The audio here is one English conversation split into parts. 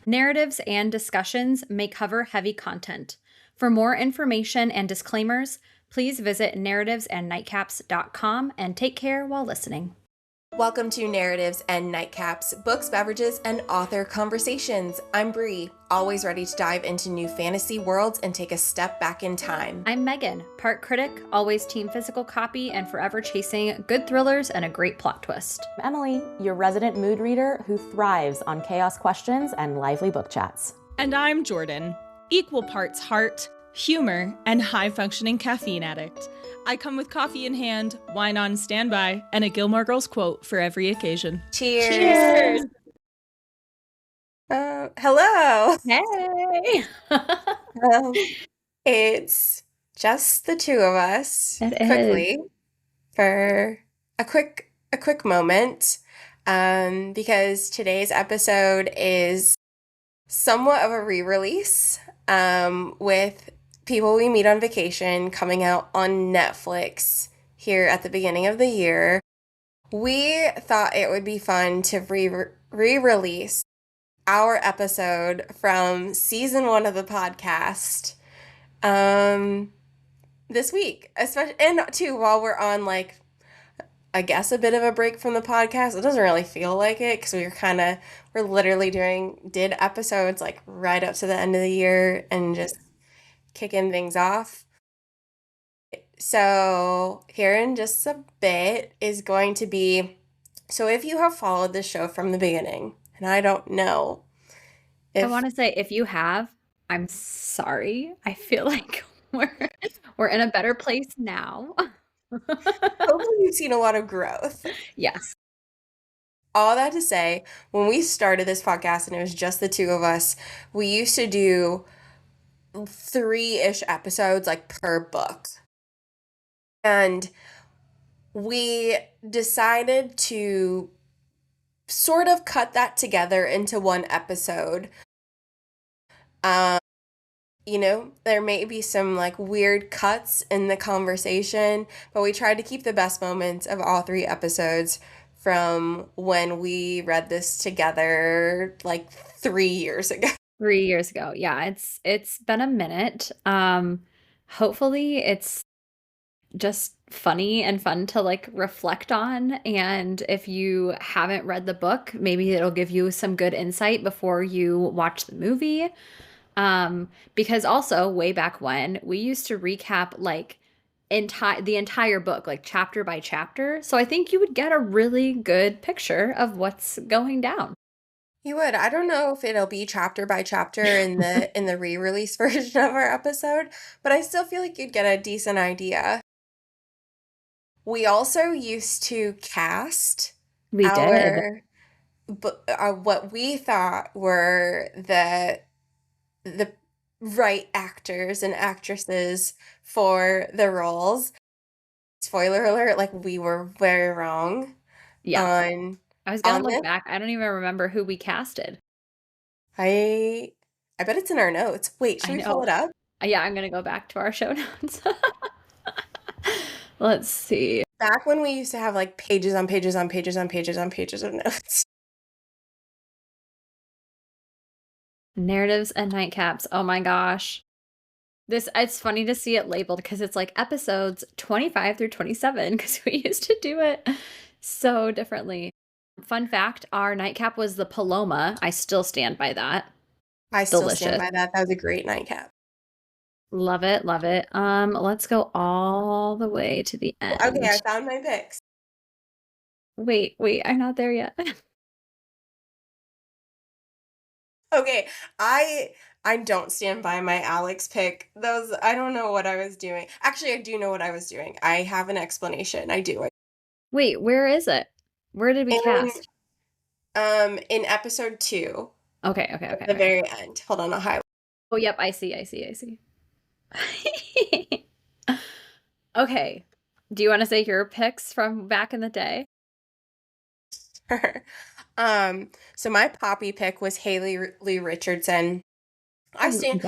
Narratives and discussions may cover heavy content. For more information and disclaimers, please visit narrativesandnightcaps.com and take care while listening. Welcome to Narratives and Nightcaps, books, beverages, and author conversations. I'm Bree, always ready to dive into new fantasy worlds and take a step back in time. I'm Megan, part critic, always team physical copy, and forever chasing good thrillers and a great plot twist. I'm Emily, your resident mood reader who thrives on chaos questions and lively book chats. And I'm Jordan, equal parts heart, humor, and high-functioning caffeine addict. I come with coffee in hand, wine on standby, and a Gilmore Girls quote for every occasion. Cheers! Cheers! Hello! Hey! It's just the two of us, It quickly, is. for a quick moment, because today's episode is somewhat of a re-release, with People We Meet on Vacation coming out on Netflix here at the beginning of the year. We thought it would be fun to re-release our episode from season 1 of the podcast this week, especially, and too, while we're on, like, I guess a bit of a break from the podcast. It doesn't really feel like it because we're literally did episodes like right up to the end of the year and just kicking things off. So here in just a bit is going to be, so if you have followed the show from the beginning, and I don't know I want to say, if you have, I'm sorry. I feel like we're in a better place now. hopefully you've seen a lot of growth. Yes. All that to say, when we started this podcast and it was just the two of us, we used to do 3-ish episodes like per book. And we decided to sort of cut that together into one episode. There may be some like weird cuts in the conversation, but we tried to keep the best moments of all 3 episodes from when we read this together like 3 years ago. 3 years ago. Yeah, it's been a minute. Hopefully it's just funny and fun to like reflect on, and if you haven't read the book, maybe it'll give you some good insight before you watch the movie. Because also way back when we used to recap like the entire book, like chapter by chapter. So I think you would get a really good picture of what's going down. You would. I don't know if it'll be chapter by chapter in the re-release version of our episode, but I still feel like you'd get a decent idea. We also used to cast what we thought were the right actors and actresses for the roles. Spoiler alert, like we were very wrong. Yeah. I was gonna look back. I don't even remember who we casted. I bet it's in our notes. Wait, should we pull it up? Yeah, I'm gonna go back to our show notes. Let's see. Back when we used to have like pages on pages on pages on pages on pages of notes. Narratives and Nightcaps. Oh my gosh. It's funny to see it labeled because it's like episodes 25 through 27 because we used to do it so differently. Fun fact, our nightcap was the Paloma. I still stand by that. I still stand by that. That was a great nightcap. Love it, love it. Let's go all the way to the end. Okay, I found my picks. Wait, I'm not there yet. Okay, I don't stand by my Alex pick. I don't know what I was doing. Actually, I do know what I was doing. I have an explanation. I do. Wait, where is it? Where did we cast? In episode 2. Okay. At the very end. Hold on, I'll highlight. Oh, yep, I see. Okay. Do you want to say your picks from back in the day? Sure. So my Poppy pick was Haley Lee Richardson. I stand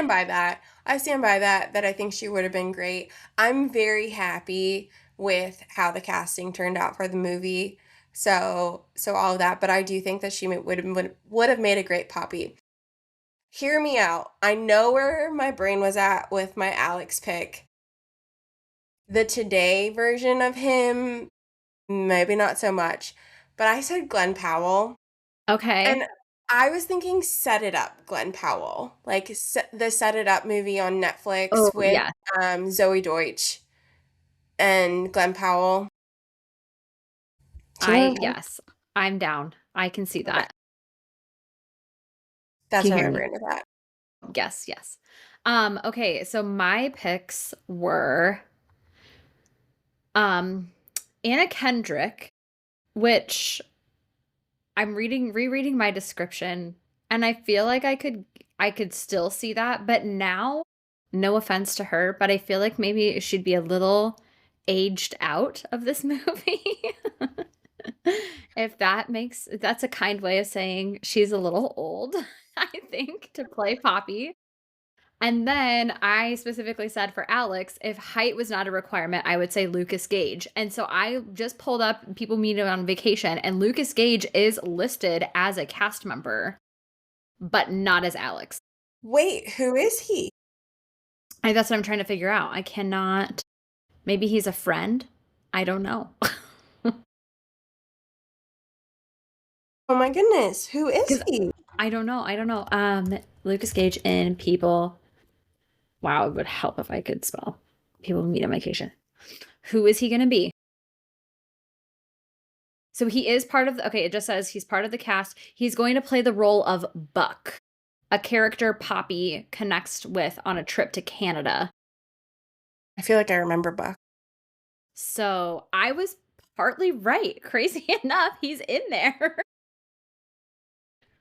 by that. That I think she would have been great. I'm very happy with how the casting turned out for the movie. So all of that, but I do think that she would have made a great Poppy. Hear me out. I know where my brain was at with my Alex pick. The today version of him, maybe not so much, but I said Glenn Powell. Okay. And I was thinking Set It Up, Glenn Powell. Like the Set It Up movie on Oh, Netflix with yeah. Zoe Deutsch and Glenn Powell. Do you know what I'm talking Yes, I'm down. I can see about? Okay, that. that's Can where you my hear me? brain was at. Yes, yes. Okay, so my picks were um Anna Kendrick, which I'm rereading my description, and I feel like I could still see that, but now, no offense to her, but I feel like maybe she'd be a little aged out of this movie. If that's a kind way of saying she's a little old, I think, to play Poppy. And then I specifically said for Alex, if height was not a requirement, I would say Lucas Gage. And so I just pulled up People Meet on Vacation, and Lucas Gage is listed as a cast member, but not as Alex. Wait, who is he? That's what I'm trying to figure out. I cannot. Maybe he's a friend. I don't know. Oh my goodness, who is Because he? I don't know. I don't know. Lucas Gage in People. Wow, it would help if I could spell People Meet on Vacation. Who is he going to be? So he is part of the, okay, it just says he's part of the cast. He's going to play the role of Buck, a character Poppy connects with on a trip to Canada. I feel like I remember Buck. So I was partly right. Crazy enough, he's in there.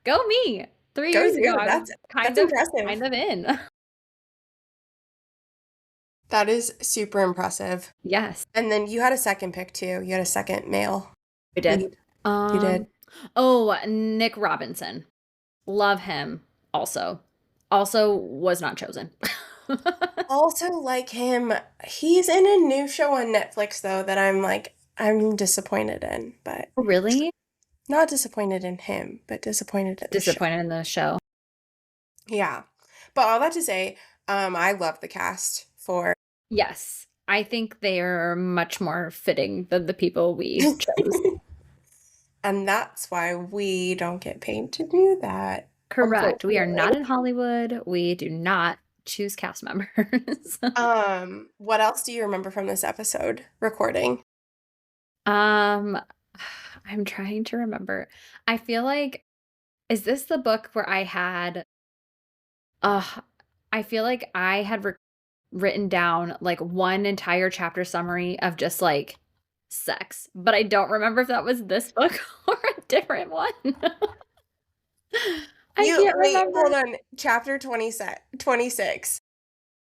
Go me. 3 Go years ago, you. I was That's impressive. kind of in. That is super impressive. Yes, And then you had a second pick too. You had a second male I did. lead. You did. Oh, Nick Robinson. Love him also. Also was not chosen. Also like him, he's in a new show on Netflix though that I'm disappointed in, but Really? not disappointed in him, but disappointed in the show. Disappointed in the show. Yeah. But all that to say, I love the cast for Yes, I think they are much more fitting than the people we chose. and that's why we don't get paid to do that. Correct. We are not Unfortunately. in Hollywood. We do not choose cast members. What else do you remember from this episode recording? Um, I'm trying to remember. I feel like, is this the book where uh, I feel like I had written down like one entire chapter summary of just like sex, but I don't remember if that was this book or a different one. I You can't wait, remember. hold on. Chapter 26.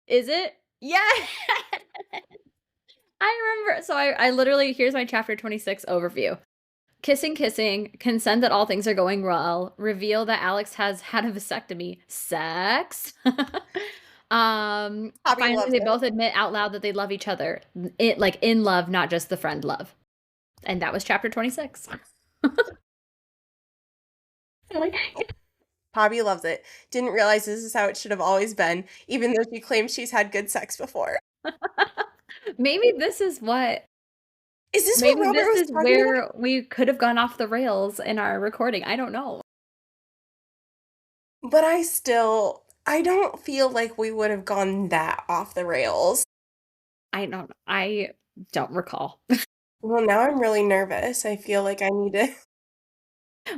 Is it? Yeah. I remember. So I literally, here's my chapter 26 overview. Kissing, kissing, consent that all things are going well, reveal that Alex has had a vasectomy, sex. Poppy Finally, loves they it. both admit out loud that they love each other. It like in love, not just the friend love. And that was chapter 26. Poppy loves it. Didn't realize this is how it should have always been, even though she claims she's had good sex before. Maybe this is what Is this what maybe Robert this was is talking about? where we could have gone off the rails in our recording. I don't know. But I don't feel like we would have gone that off the rails. I don't recall. Well, now I'm really nervous. I feel like I need to.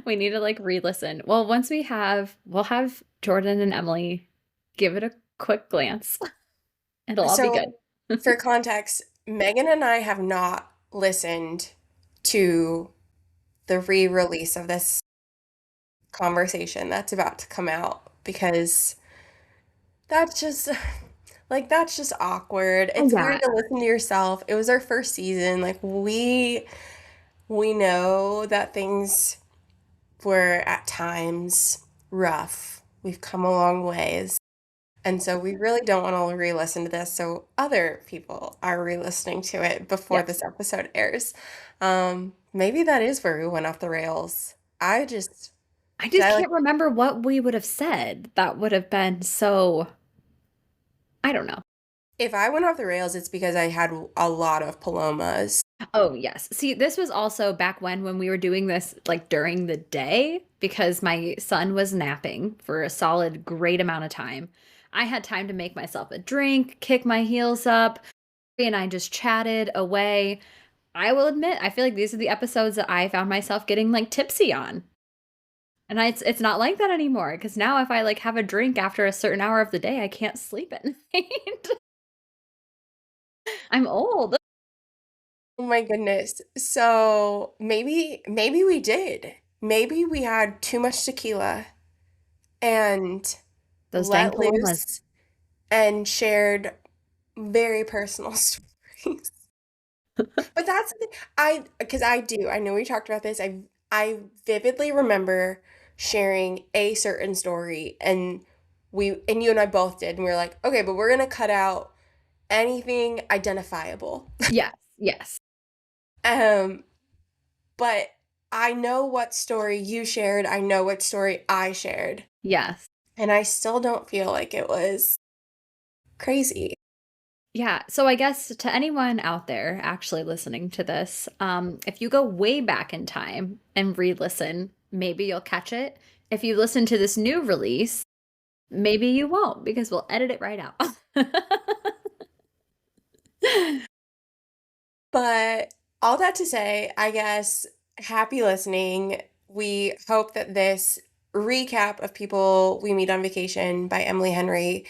We need to like re-listen. Well, we'll have Jordan and Emily give it a quick glance. It'll all be So, good. for context, Megan and I have not listened to the re-release of this conversation that's about to come out because that's just that's just awkward. Oh It's yeah. weird to listen to yourself. It was our first season. Like we know that things were at times rough. We've come a long ways. And so we really don't want to re-listen to this so other people are re-listening to it before Yes. this episode airs. Maybe that is where we went off the rails. I Cause just can't remember what we would have said that would have been so, I don't know. if I went off the rails, it's because I had a lot of palomas. Oh, yes. See, this was also back when we were doing this like during the day because my son was napping for a solid great amount of time. I had time to make myself a drink, kick my heels up, and I just chatted away. I will admit, I feel like these are the episodes that I found myself getting like tipsy on. And it's not like that anymore because now if I like have a drink after a certain hour of the day, I can't sleep at night. I'm old. Oh my goodness. So maybe we did. Maybe we had too much tequila and Those dang let palomas. loose and shared very personal stories. But that's the thing. Because I know we talked about this. I vividly remember sharing a certain story, and you and I both did, and we were like, okay, but we're gonna cut out anything identifiable. Yes, yes, Um, but I know what story you shared. I know what story I shared, yes. and I still don't feel like it was crazy. Yeah, so I guess to anyone out there actually listening to this, if you go way back in time and re-listen, maybe you'll catch it. If you listen to this new release, maybe you won't because we'll edit it right out. But all that to say, I guess, happy listening. We hope that this recap of People We Meet on Vacation by Emily Henry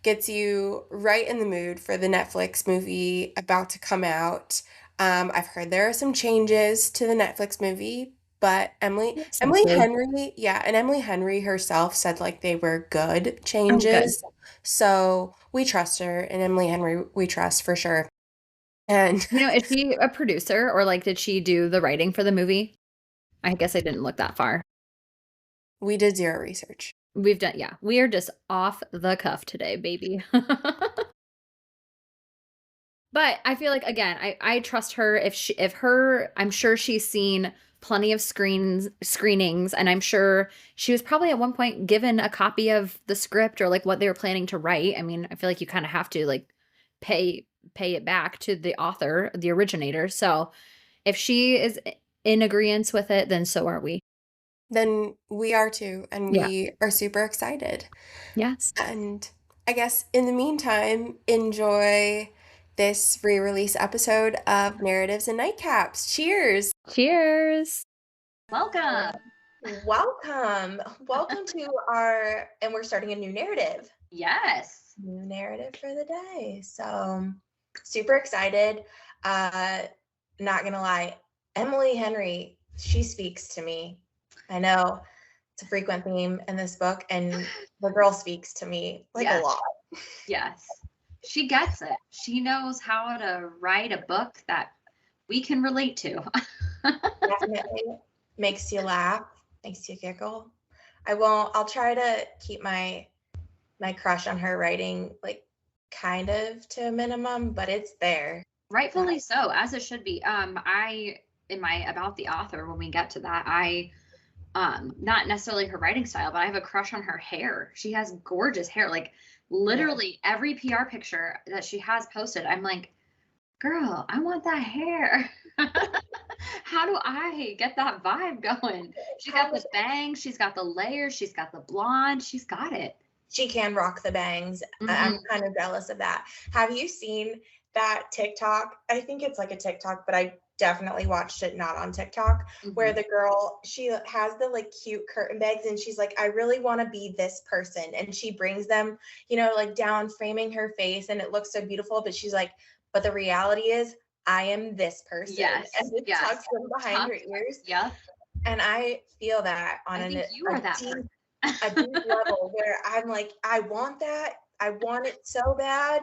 gets you right in the mood for the Netflix movie about to come out. I've heard there are some changes to the Netflix movie, but Emily Simply. Henry, yeah, and Emily Henry herself said like they were good Oh, good. changes. So we trust her, and Emily Henry we trust for sure. And You know, is she a producer or like did she do the writing for the movie? I guess I didn't look that far. we did zero research. We've done, yeah, we are just off the cuff today, baby. But I feel like again, I trust her if her I'm sure she's seen plenty of screenings and I'm sure she was probably at one point given a copy of the script or like what they were planning to write. I mean, I feel like you kind of have to like pay pay it back to the author, the originator. So, if she is in agreement with it, then so are we. Then we are too, and Yeah. we are super excited. Yes. And I guess in the meantime, enjoy this re-release episode of Narratives and Nightcaps. Cheers! Cheers. Welcome. Welcome. Welcome to and we're starting a new narrative. Yes. New narrative for the day. So super excited. Not gonna lie, Emily Henry, she speaks to me. I know it's a frequent theme in this book, and the girl speaks to me like a Yes. lot. Yes. She gets it. She knows how to write a book that we can relate to. Definitely makes you laugh, makes you giggle. I'll try to keep my crush on her writing like kind of to a minimum, but it's there. Rightfully so, as it should be. I in my about the author when we get to that, I not necessarily her writing style, but I have a crush on her hair. She has gorgeous hair. Like literally every PR picture that she has posted, I'm like, girl, I want that hair. How do I get that vibe going? She's got the bangs, she's got the layers, she's got the blonde, she's got it. She can rock the bangs. I'm kind of jealous of that. Have you seen that TikTok? I think it's like a TikTok, but I definitely watched it not on TikTok, where the girl, she has the like cute curtain bags and she's like, I really want to be this person. And she brings them, like down, framing her face, and it looks so beautiful. But she's like, but the reality is, I am this person. Yes. And it tucks them behind her ears. Yeah. And I feel that on I think you are that person. a deep level where I'm like, I want that. I want it so bad.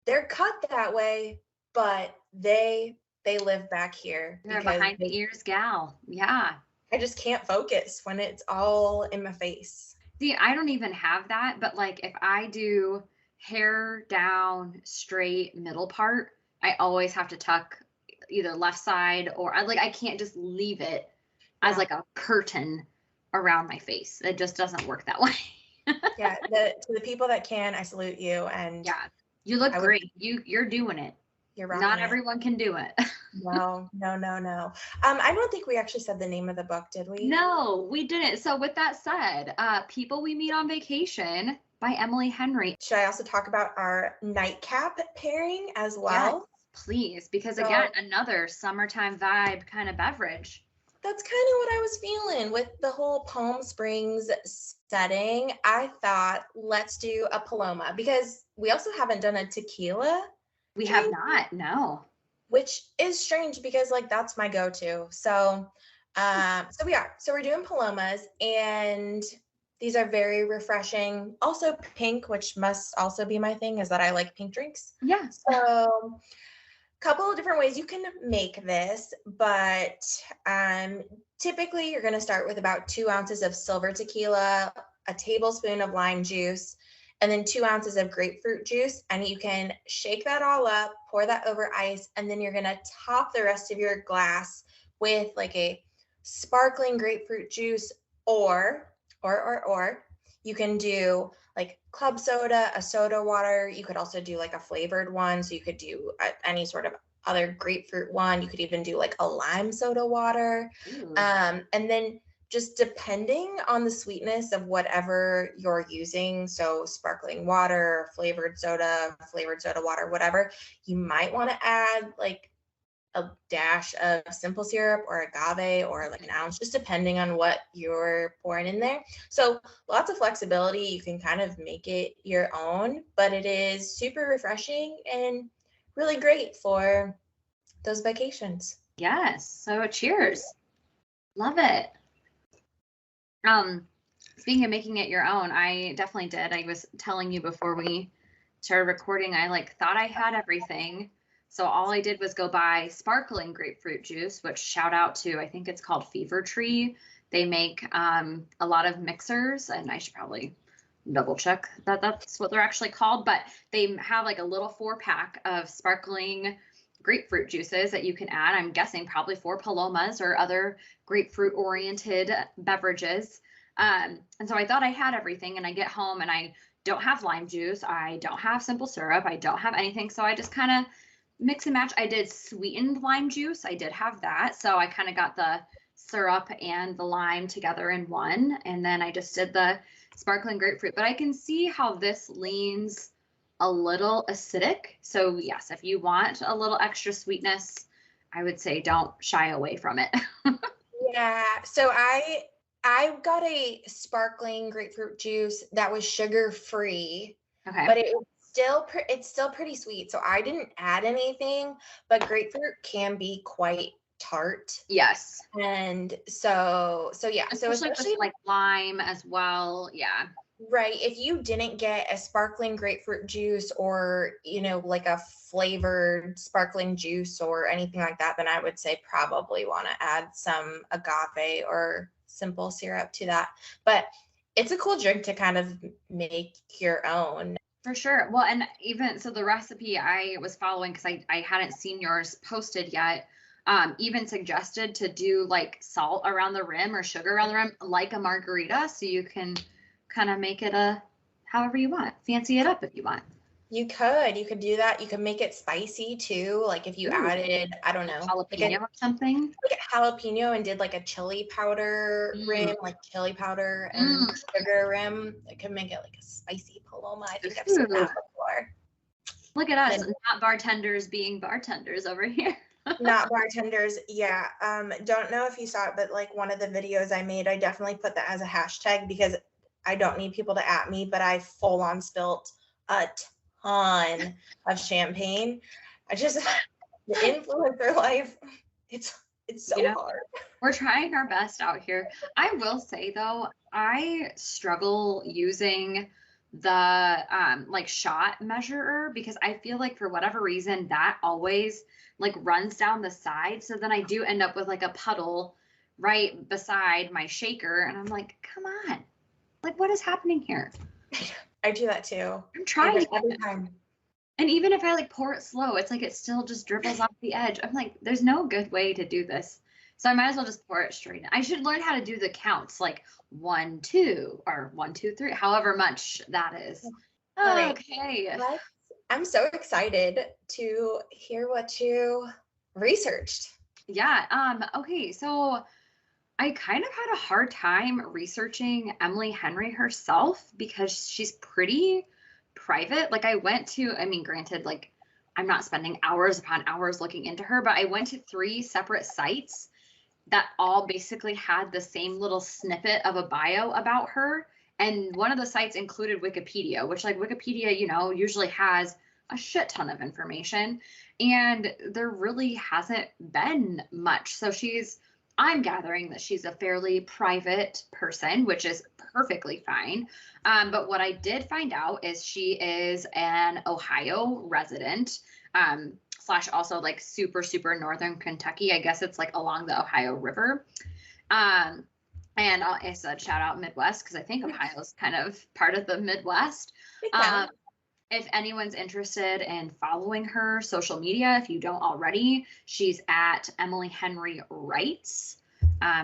They're cut that way, but they live back here. They're behind the ears gal. Yeah. I just can't focus when it's all in my face. See, I don't even have that, but like if I do hair down, straight, middle part, I always have to tuck either left side or I can't just leave it as like a curtain around my face. It just doesn't work that way. Yeah, to the people that can, I salute you. And yeah, you look great. You're doing it. You're Not rocking it. everyone can do it. No. I don't think we actually said the name of the book, did we? No, we didn't. So with that said, People We Meet on Vacation by Emily Henry. Should I also talk about our nightcap pairing as well? Yes, please, because again, another summertime vibe kind of beverage. That's kind of what I was feeling with the whole Palm Springs setting. I thought, let's do a Paloma, because we also haven't done a tequila. We have not, no. Which is strange because like that's my go-to. So we're doing Palomas, and these are very refreshing. Also pink, which must also be my thing, is that I like pink drinks. Yeah. So couple of different ways you can make this, but typically you're going to start with about 2 ounces of silver tequila, a tablespoon of lime juice, and then 2 ounces of grapefruit juice. And you can shake that all up, pour that over ice, and then you're going to top the rest of your glass with like a sparkling grapefruit juice, or you can do like club soda, a soda water. You could also do like a flavored one. So you could do any sort of other grapefruit one. You could even do like a lime soda water. And then just depending on the sweetness of whatever you're using, so sparkling water, flavored soda water, whatever, you might want to add like a dash of simple syrup or agave, or like an ounce, just depending on what you're pouring in there. So lots of flexibility. You can kind of make it your own, but it is super refreshing and really great for those vacations. Yes. So cheers. Love it. Speaking of making it your own, I definitely did. I was telling you before we started recording, I thought I had everything. So all I did was go buy sparkling grapefruit juice, which shout out to, I think it's called Fever Tree. They make a lot of mixers, and I should probably double check that that's what they're actually called, but they have like a little 4-pack of sparkling grapefruit juices that you can add. I'm guessing probably for Palomas or other grapefruit oriented beverages. And so I thought I had everything, and I get home and I don't have lime juice. I don't have simple syrup. I don't have anything. So I just kind of mix and match. I did sweetened lime juice. I did have that. So I kind of got the syrup and the lime together in one. And then I just did the sparkling grapefruit. But I can see how this leans a little acidic. So yes, if you want a little extra sweetness, I would say don't shy away from it. Yeah. So I got a sparkling grapefruit juice that was sugar free. Okay. But it's still pretty sweet. So I didn't add anything, but grapefruit can be quite tart. Yes. And so yeah. Especially with like lime as well. Yeah. Right. If you didn't get a sparkling grapefruit juice, or, like a flavored sparkling juice or anything like that, then I would say probably want to add some agave or simple syrup to that. But it's a cool drink to kind of make your own. For sure. Well, and even so, the recipe I was following, because I hadn't seen yours posted yet, even suggested to do like salt around the rim or sugar around the rim, like a margarita. So you can kind of make it however you want, fancy it up if you want. You could do that. You could make it spicy too. Like if you added, I don't know, jalapeno or something, like a jalapeno, and did like a chili powder rim, like chili powder and sugar rim. It could make it like a spicy Paloma. I think I've seen that before. Look at us, not bartenders being bartenders over here. Not bartenders. Yeah. Don't know if you saw it, but like one of the videos I made, I definitely put that as a hashtag, because I don't need people to at me, but I full on spilt a ton of champagne. The influencer life, it's so hard. We're trying our best out here. I will say though, I struggle using the like shot measurer, because I feel like for whatever reason that always like runs down the side. So then I do end up with like a puddle right beside my shaker, and I'm like, come on. Like, what is happening here? I do that too. I'm trying every time. And even if I like pour it slow, it's like it still just dribbles off the edge. I'm like, there's no good way to do this. So I might as well just pour it straight in. I should learn how to do the counts, like 1, 2, or 1, 2, 3, however much that is. All right. Okay. I'm so excited to hear what you researched. Yeah. Okay. So I kind of had a hard time researching Emily Henry herself because she's pretty private. Like I went to, I mean, granted, like I'm not spending hours upon hours looking into her, but I went to 3 separate sites that all basically had the same little snippet of a bio about her. And one of the sites included Wikipedia, which like Wikipedia, you know, usually has a shit ton of information. And there really hasn't been much. So I'm gathering that she's a fairly private person, which is perfectly fine. But what I did find out is she is an Ohio resident. Slash also like super, super northern Kentucky. I guess it's like along the Ohio River. And I said shout out Midwest because I think Ohio is kind of part of the Midwest. If anyone's interested in following her social media, if you don't already, she's at Emily Henry Writes.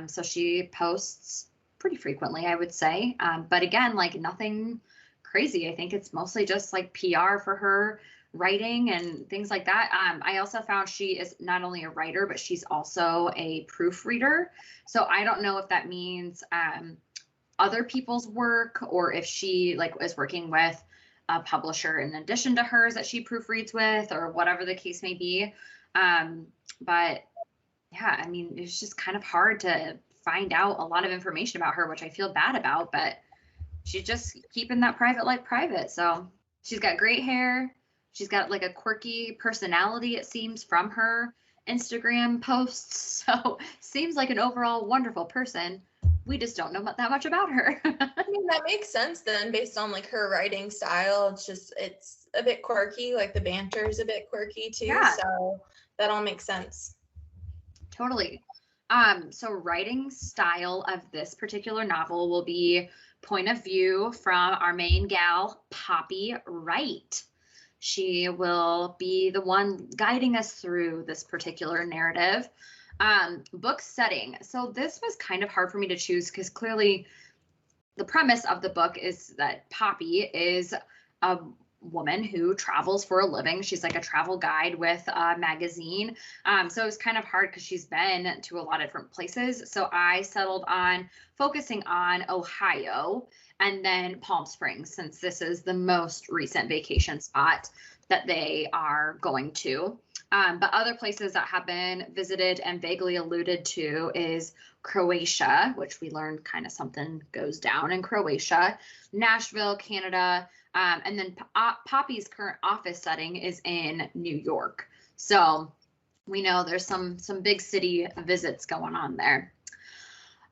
So she posts pretty frequently, I would say. But again, like nothing crazy. I think it's mostly just like PR for her writing and things like that. I also found she is not only a writer, but she's also a proofreader. So I don't know if that means other people's work or if she like is working with a publisher in addition to hers that she proofreads with or whatever the case may be. But yeah, I mean, it's just kind of hard to find out a lot of information about her, which I feel bad about, but she's just keeping that private life private. So she's got great hair. She's got like a quirky personality, it seems, from her Instagram posts. So seems like an overall wonderful person. We just don't know that much about her. I mean, that makes sense then based on like her writing style. It's a bit quirky, like the banter is a bit quirky too. Yeah. So that all makes sense. Totally. So writing style of this particular novel will be point of view from our main gal, Poppy Wright. She will be the one guiding us through this particular narrative. Book setting. So this was kind of hard for me to choose because clearly the premise of the book is that Poppy is a woman who travels for a living. She's like a travel guide with a magazine. So it was kind of hard because she's been to a lot of different places. So I settled on focusing on Ohio and then Palm Springs, since this is the most recent vacation spot that they are going to. But other places that have been visited and vaguely alluded to is Croatia, which we learned kind of something goes down in Croatia, Nashville, Canada, and then Poppy's current office setting is in New York. So we know there's some big city visits going on there.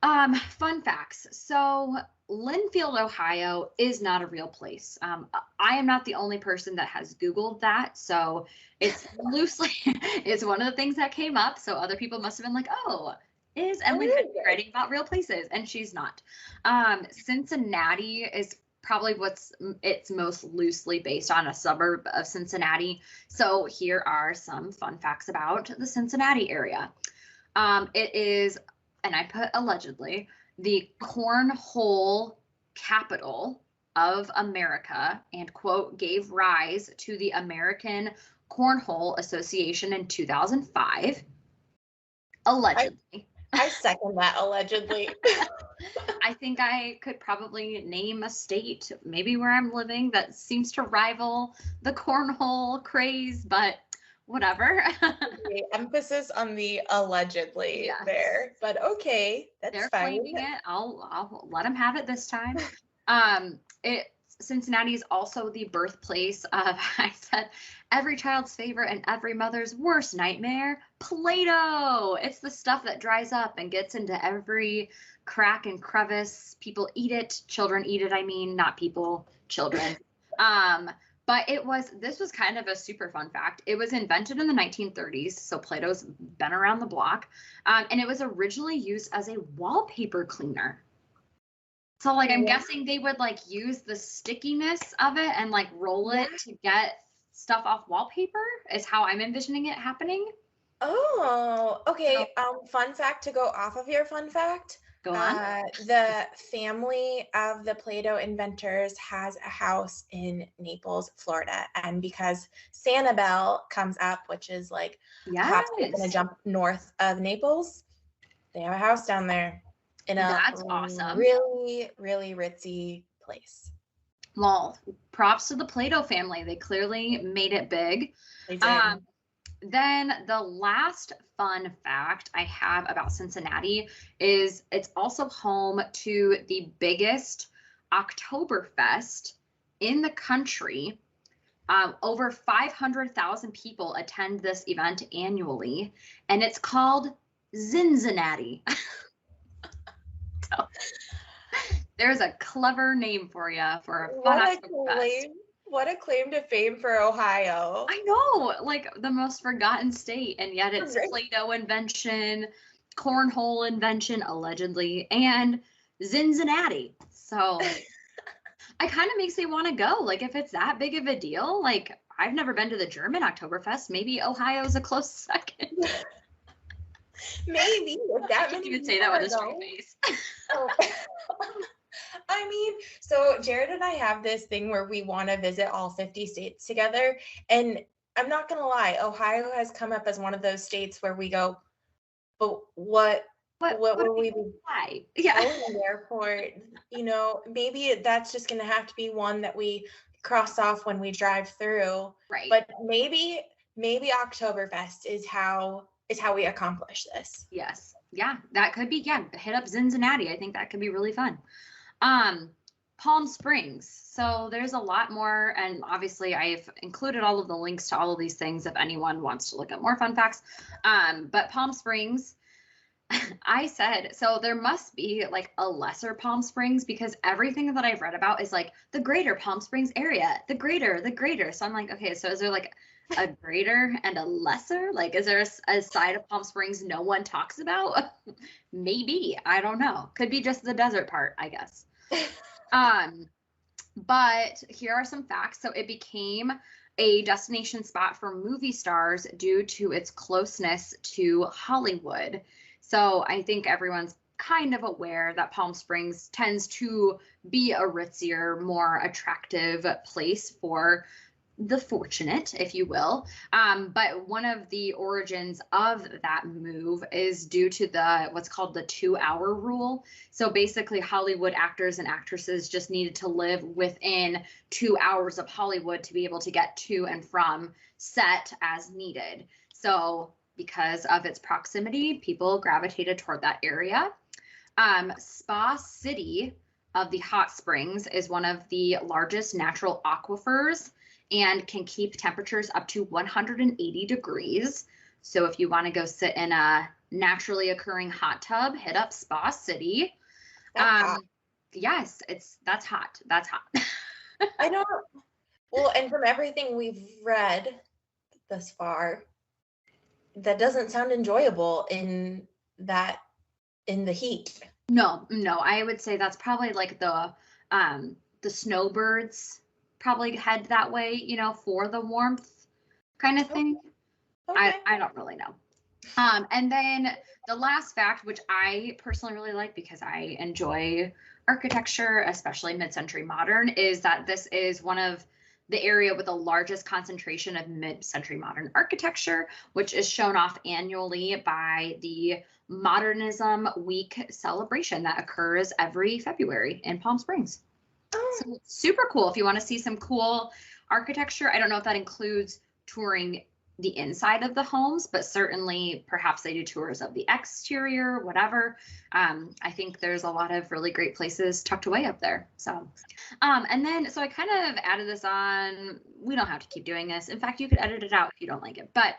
Fun facts. So Linfield, Ohio is not a real place. I am not the only person that has Googled that. So it's loosely, it's one of the things that came up. So other people must have been like, oh, is Emily Henry writing about real places? And she's not. Cincinnati is probably it's most loosely based on a suburb of Cincinnati. So here are some fun facts about the Cincinnati area. It is, and I put allegedly, the cornhole capital of America and, quote, gave rise to the American Cornhole Association in 2005. Allegedly. I second that, allegedly. I think I could probably name a state, maybe where I'm living, that seems to rival the cornhole craze, but whatever. The emphasis on the allegedly there, but okay, that's They're fine. claiming it. I'll let them have it this time. Cincinnati is also the birthplace of, I said, every child's favorite and every mother's worst nightmare, Play-Doh. It's the stuff that dries up and gets into every crack and crevice. People eat it. Children eat it. I mean, not people, children. But this was kind of a super fun fact. It was invented in the 1930s, so Play-Doh's been around the block, and it was originally used as a wallpaper cleaner. So I'm guessing they would use the stickiness of it and roll it to get stuff off wallpaper is how I'm envisioning it happening. Oh, So okay. Fun fact to go off of your fun fact. go on. The family of the Play-Doh inventors has a house in Naples, Florida. And because Sanibel comes up, which is like a hop, skip, and a Yes. jump north of Naples, they have a house down there in a That's awesome. really, really ritzy place. Well, props to the Play-Doh family. They clearly made it big. They did. Then the last fun fact I have about Cincinnati is it's also home to the biggest Oktoberfest in the country. Over 500,000 people attend this event annually, and it's called Cincinnati. So, there's a clever name for you for a fun Oktoberfest. What a claim to fame for Ohio. I know, like the most forgotten state, and yet it's Right. Play-Doh invention, cornhole invention, allegedly, and Cincinnati. So it kind of makes me want to go. Like, if it's that big of a deal, like I've never been to the German Oktoberfest. Maybe Ohio's a close second. Maybe if that I can't many even say people that are with a straight going. face. Oh. I mean, so Jared and I have this thing where we want to visit all 50 states together. And I'm not going to lie, Ohio has come up as one of those states where we go, but what will we be Why? Yeah. going there for? You know, maybe that's just going to have to be one that we cross off when we drive through. Right. But maybe Oktoberfest is how we accomplish this. Yes. Yeah, that could be. Yeah, hit up Cincinnati. I think that could be really fun. Palm Springs. So there's a lot more, and obviously I've included all of the links to all of these things if anyone wants to look at more fun facts. But Palm Springs, I said, so there must be like a lesser Palm Springs because everything that I've read about is like the greater Palm Springs area, the greater. So I'm like, okay, so is there like a greater and a lesser? Like, is there a side of Palm Springs no one talks about? Maybe, I don't know. Could be just the desert part, I guess. But here are some facts. So it became a destination spot for movie stars due to its closeness to Hollywood. So I think everyone's kind of aware that Palm Springs tends to be a ritzier, more attractive place for the fortunate, if you will. But one of the origins of that move is due to what's called the 2-hour rule. So basically Hollywood actors and actresses just needed to live within 2 hours of Hollywood to be able to get to and from set as needed. So because of its proximity, people gravitated toward that area. Spa City of the Hot Springs is one of the largest natural aquifers and can keep temperatures up to 180 degrees. So if you want to go sit in a naturally occurring hot tub, hit up Spa City. That's hot. Yes, that's hot. That's hot. I know. Well, and from everything we've read thus far, that doesn't sound enjoyable in the heat. No, I would say that's probably like the snowbirds probably head that way, you know, for the warmth kind of thing. Okay. I don't really know. And then the last fact, which I personally really like because I enjoy architecture, especially mid-century modern, is that this is one of the area with the largest concentration of mid-century modern architecture, which is shown off annually by the Modernism Week celebration that occurs every February in Palm Springs. Oh. So super cool if you want to see some cool architecture. I don't know if that includes touring the inside of the homes, but certainly perhaps they do tours of the exterior, whatever. I think there's a lot of really great places tucked away up there. So, and then, so I kind of added this on, we don't have to keep doing this. In fact, you could edit it out if you don't like it. But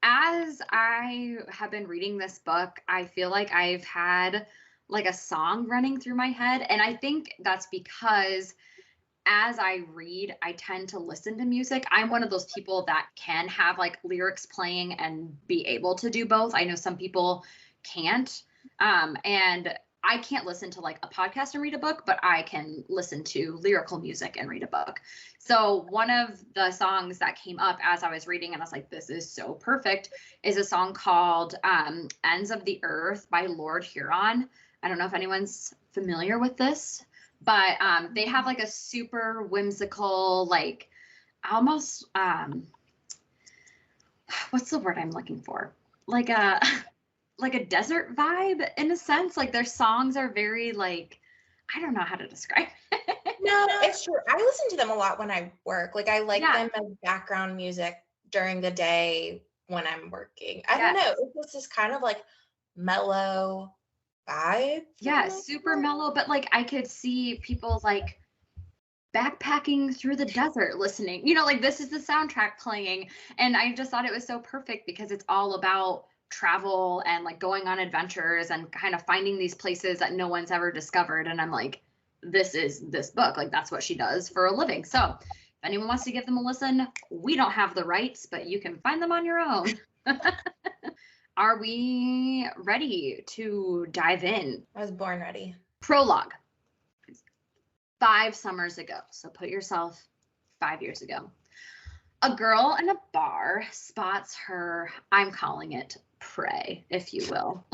as I have been reading this book, I feel like I've had like a song running through my head. And I think that's because as I read, I tend to listen to music. I'm one of those people that can have like lyrics playing and be able to do both. I know some people can't. And I can't listen to like a podcast and read a book, but I can listen to lyrical music and read a book. So one of the songs that came up as I was reading, and I was like, this is so perfect, is a song called Ends of the Earth by Lord Huron. I don't know if anyone's familiar with this, but they have like a super whimsical, like almost, what's the word I'm looking for? Like a like a desert vibe in a sense. Like their songs are very like, I don't know how to describe it. No, it's true. I listen to them a lot when I work. Like I like Yeah. them as background music during the day when I'm working. I don't Yes. know. It's just kind of like mellow vibe. Yeah, super mellow, but like I could see people like backpacking through the desert listening, you know, like this is the soundtrack playing. And I just thought it was so perfect because it's all about travel and like going on adventures and kind of finding these places that no one's ever discovered. And I'm like, this is this book. Like that's what she does for a living. So if anyone wants to give them a listen, we don't have the rights, but you can find them on your own. Are we ready to dive in? I was born ready. Prologue. 5 summers ago. So put yourself 5 years ago. A girl in a bar spots her, I'm calling it prey, if you will,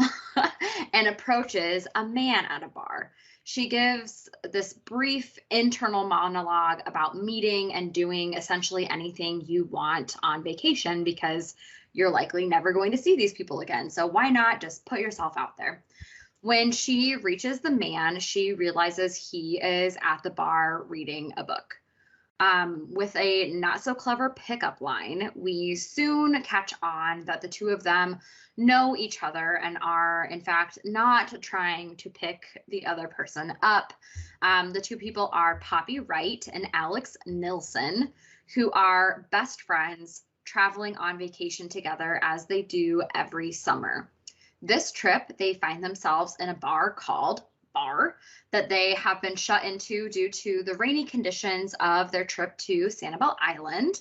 and approaches a man at a bar. She gives this brief internal monologue about meeting and doing essentially anything you want on vacation because you're likely never going to see these people again. So why not just put yourself out there? When she reaches the man, she realizes he is at the bar reading a book. With a not so clever pickup line, we soon catch on that the two of them know each other and are, in fact, not trying to pick the other person up. The two people are Poppy Wright and Alex Nilsson, who are best friends traveling on vacation together as they do every summer. This trip, they find themselves in a bar called Bar that they have been shut into due to the rainy conditions of their trip to Sanibel Island.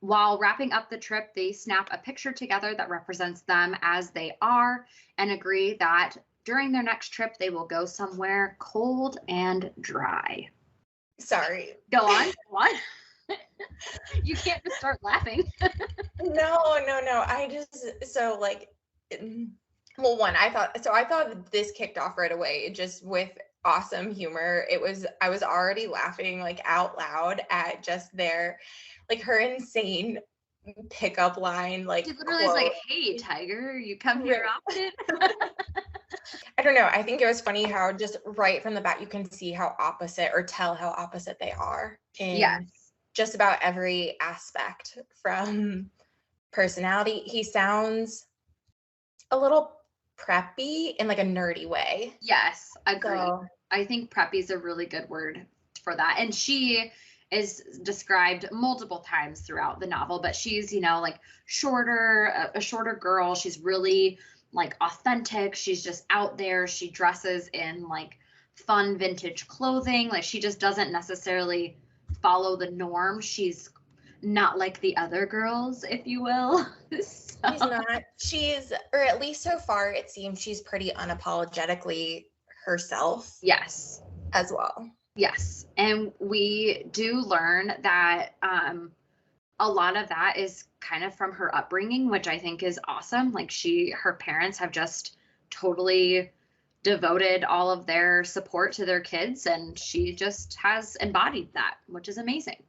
While wrapping up the trip, they snap a picture together that represents them as they are and agree that during their next trip, they will go somewhere cold and dry. Sorry. Go on. What? You can't just start laughing. No. I just, so like, well, one, I thought this kicked off right away just with awesome humor. I was already laughing like out loud at just her insane pickup line. Like, She literally is like, hey, Tiger, you come here often? I don't know. I think it was funny how just right from the bat, you can see how opposite or tell how opposite they are in just about every aspect from personality. He sounds a little preppy in like a nerdy way. Yes, agree. So, I think preppy is a really good word for that. And she is described multiple times throughout the novel, but she's, like shorter, a shorter girl. She's really like authentic. She's just out there. She dresses in like fun vintage clothing. Like she just doesn't necessarily follow the norm. She's not like the other girls, if you will. She's not. Or at least so far, it seems she's pretty unapologetically herself. Yes. As well. Yes. And we do learn that a lot of that is kind of from her upbringing, which I think is awesome. Like her parents have just totally devoted all of their support to their kids, and she just has embodied that, which is amazing.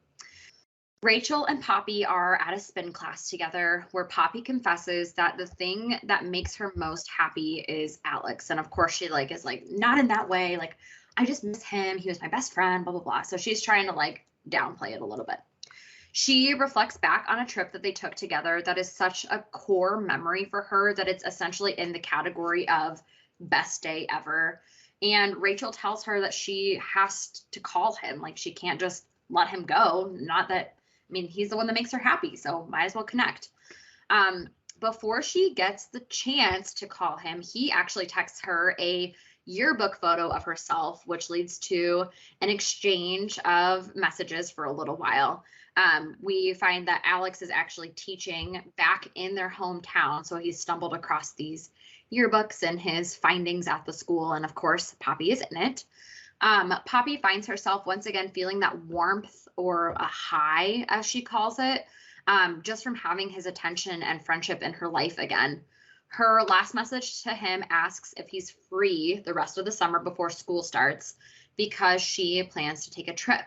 Rachel and Poppy are at a spin class together where Poppy confesses that the thing that makes her most happy is Alex. And of course she is like, not in that way. Like, I just miss him. He was my best friend, blah, blah, blah. So she's trying to downplay it a little bit. She reflects back on a trip that they took together that is such a core memory for her that it's essentially in the category of best day ever. And Rachel tells her that she has to call him. Like, she can't just let him go. Not that, he's the one that makes her happy, so might as well connect. Before she gets the chance to call him, he actually texts her a yearbook photo of herself, which leads to an exchange of messages for a little while. We find that Alex is actually teaching back in their hometown, so he's stumbled across these yearbooks and his findings at the school. And of course, Poppy is in it. Poppy finds herself once again feeling that warmth or a high, as she calls it, just from having his attention and friendship in her life again. Her last message to him asks if he's free the rest of the summer before school starts because she plans to take a trip.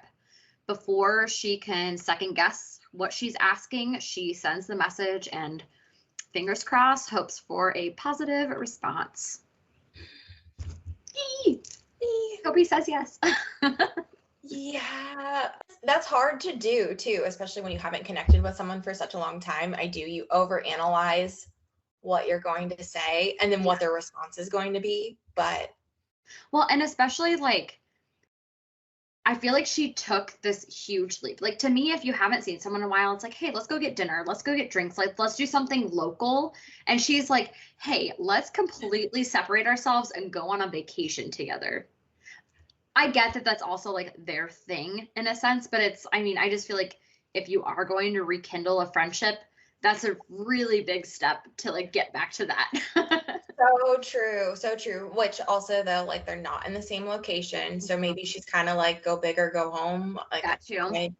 Before she can second guess what she's asking, she sends the message and, fingers crossed, hopes for a positive response. Hope he says yes. Yeah, that's hard to do too, especially when you haven't connected with someone for such a long time. You overanalyze what you're going to say and then what their response is going to be. But well, and especially like, I feel like she took this huge leap. Like, to me, if you haven't seen someone in a while, it's like, hey, let's go get dinner. Let's go get drinks. Like, let's do something local. And she's like, hey, let's completely separate ourselves and go on a vacation together. I get that that's also like their thing in a sense, but I just feel like if you are going to rekindle a friendship, that's a really big step to like get back to that. so true. Which also though, like they're not in the same location. So maybe she's kind of like go big or go home. Like, got you.